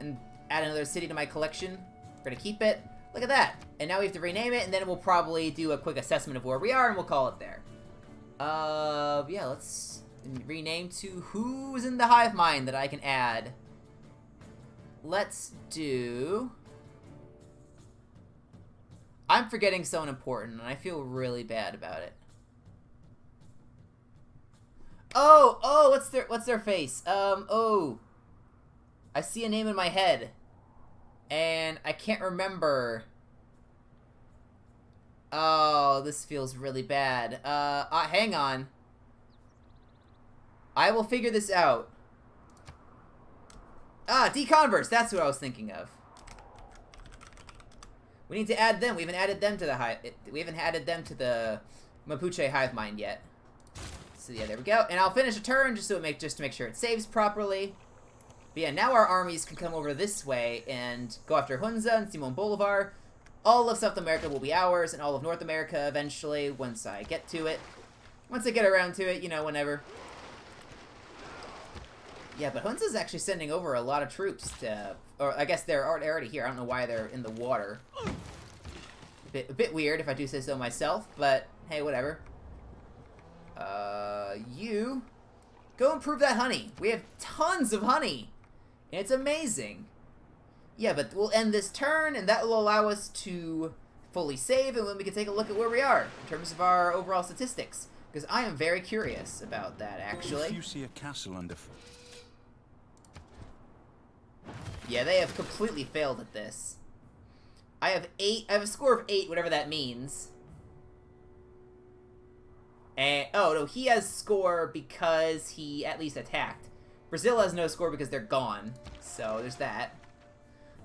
and add another city to my collection. We're gonna keep it. Look at that. And now we have to rename it, and then we'll probably do a quick assessment of where we are, and we'll call it there. Yeah, let's rename to who's in the hive mind that I can add. Let's do... I'm forgetting someone important, and I feel really bad about it. Oh, what's their face? Oh. I see a name in my head. And I can't remember. Oh, this feels really bad. Hang on. I will figure this out. Deconverse, that's who I was thinking of. We need to add them. We haven't added them to the Mapuche hive mind yet. So yeah, there we go. And I'll finish a turn just to make sure it saves properly. But yeah, now our armies can come over this way and go after Hunza and Simon Bolivar. All of South America will be ours, and all of North America eventually, once I get to it. Once I get around to it, you know, whenever. Yeah, but Hunza's actually sending over a lot of troops to... Or I guess they're already here. I don't know why they're in the water. A bit weird, if I do say so myself, but hey, whatever. You... Go improve that honey. We have tons of honey. And it's amazing. Yeah, but we'll end this turn, and that will allow us to fully save, and then we can take a look at where we are in terms of our overall statistics. Because I am very curious about that, actually. If you see a castle underfoot. Yeah, they have completely failed at this. I have a score of 8, whatever that means. And, oh, no, he has score because he at least attacked. Brazil has no score because they're gone. So, there's that.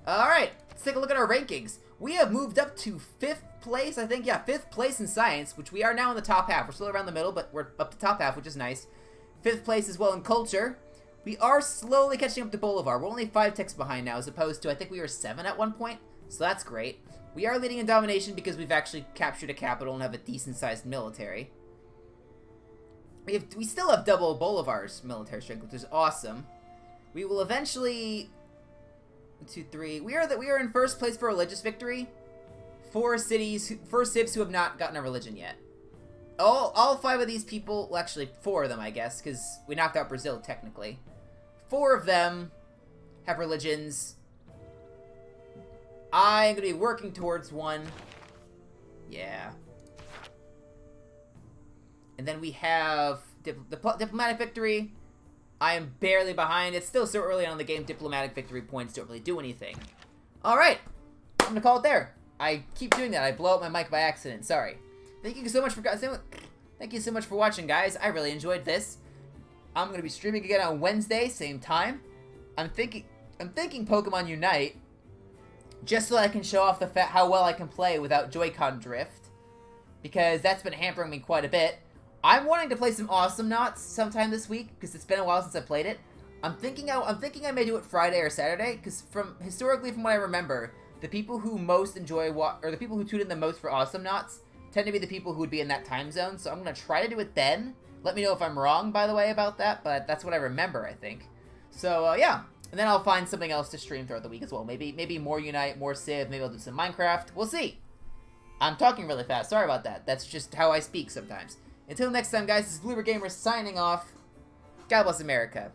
Alright, let's take a look at our rankings. We have moved up to 5th place, I think. Yeah, 5th place in science, which we are now in the top half. We're still around the middle, but we're up to top half, which is nice. 5th place as well in culture. We are slowly catching up to Bolivar. We're only 5 ticks behind now, as opposed to, I think we were 7 at one point. So that's great. We are leading in domination because we've actually captured a capital and have a decent-sized military. We still have double Bolivar's military strength, which is awesome. We will eventually... 1, 2, 3... We are in first place for religious victory. 4 cities, 4 civs who have not gotten a religion yet. All 5 of these people... Well, actually, 4 of them, I guess, because we knocked out Brazil, technically. 4 of them have religions. I'm going to be working towards one. Yeah. And then we have diplomatic victory. I am barely behind. It's still so early on in the game. Diplomatic victory points don't really do anything. Alright. I'm going to call it there. I keep doing that. I blow up my mic by accident. Sorry. Thank you so much for watching, guys. I really enjoyed this. I'm going to be streaming again on Wednesday, same time. I'm thinking Pokemon Unite, just so I can show off how well I can play without Joy-Con drift, because that's been hampering me quite a bit. I'm wanting to play some Awesome Knots sometime this week, because it's been a while since I played it. I'm thinking I may do it Friday or Saturday, because historically from what I remember, the people who most enjoy or the people who tune in the most for Awesome Knots tend to be the people who would be in that time zone. So I'm gonna try to do it then. Let me know if I'm wrong, by the way, about that, but that's what I remember, I think. So yeah, and then I'll find something else to stream throughout the week as well. Maybe more Unite, more Civ. Maybe I'll do some Minecraft. We'll see. I'm talking really fast. Sorry about that. That's just how I speak sometimes. Until next time, guys, this is Bloober Gamer signing off. God bless America.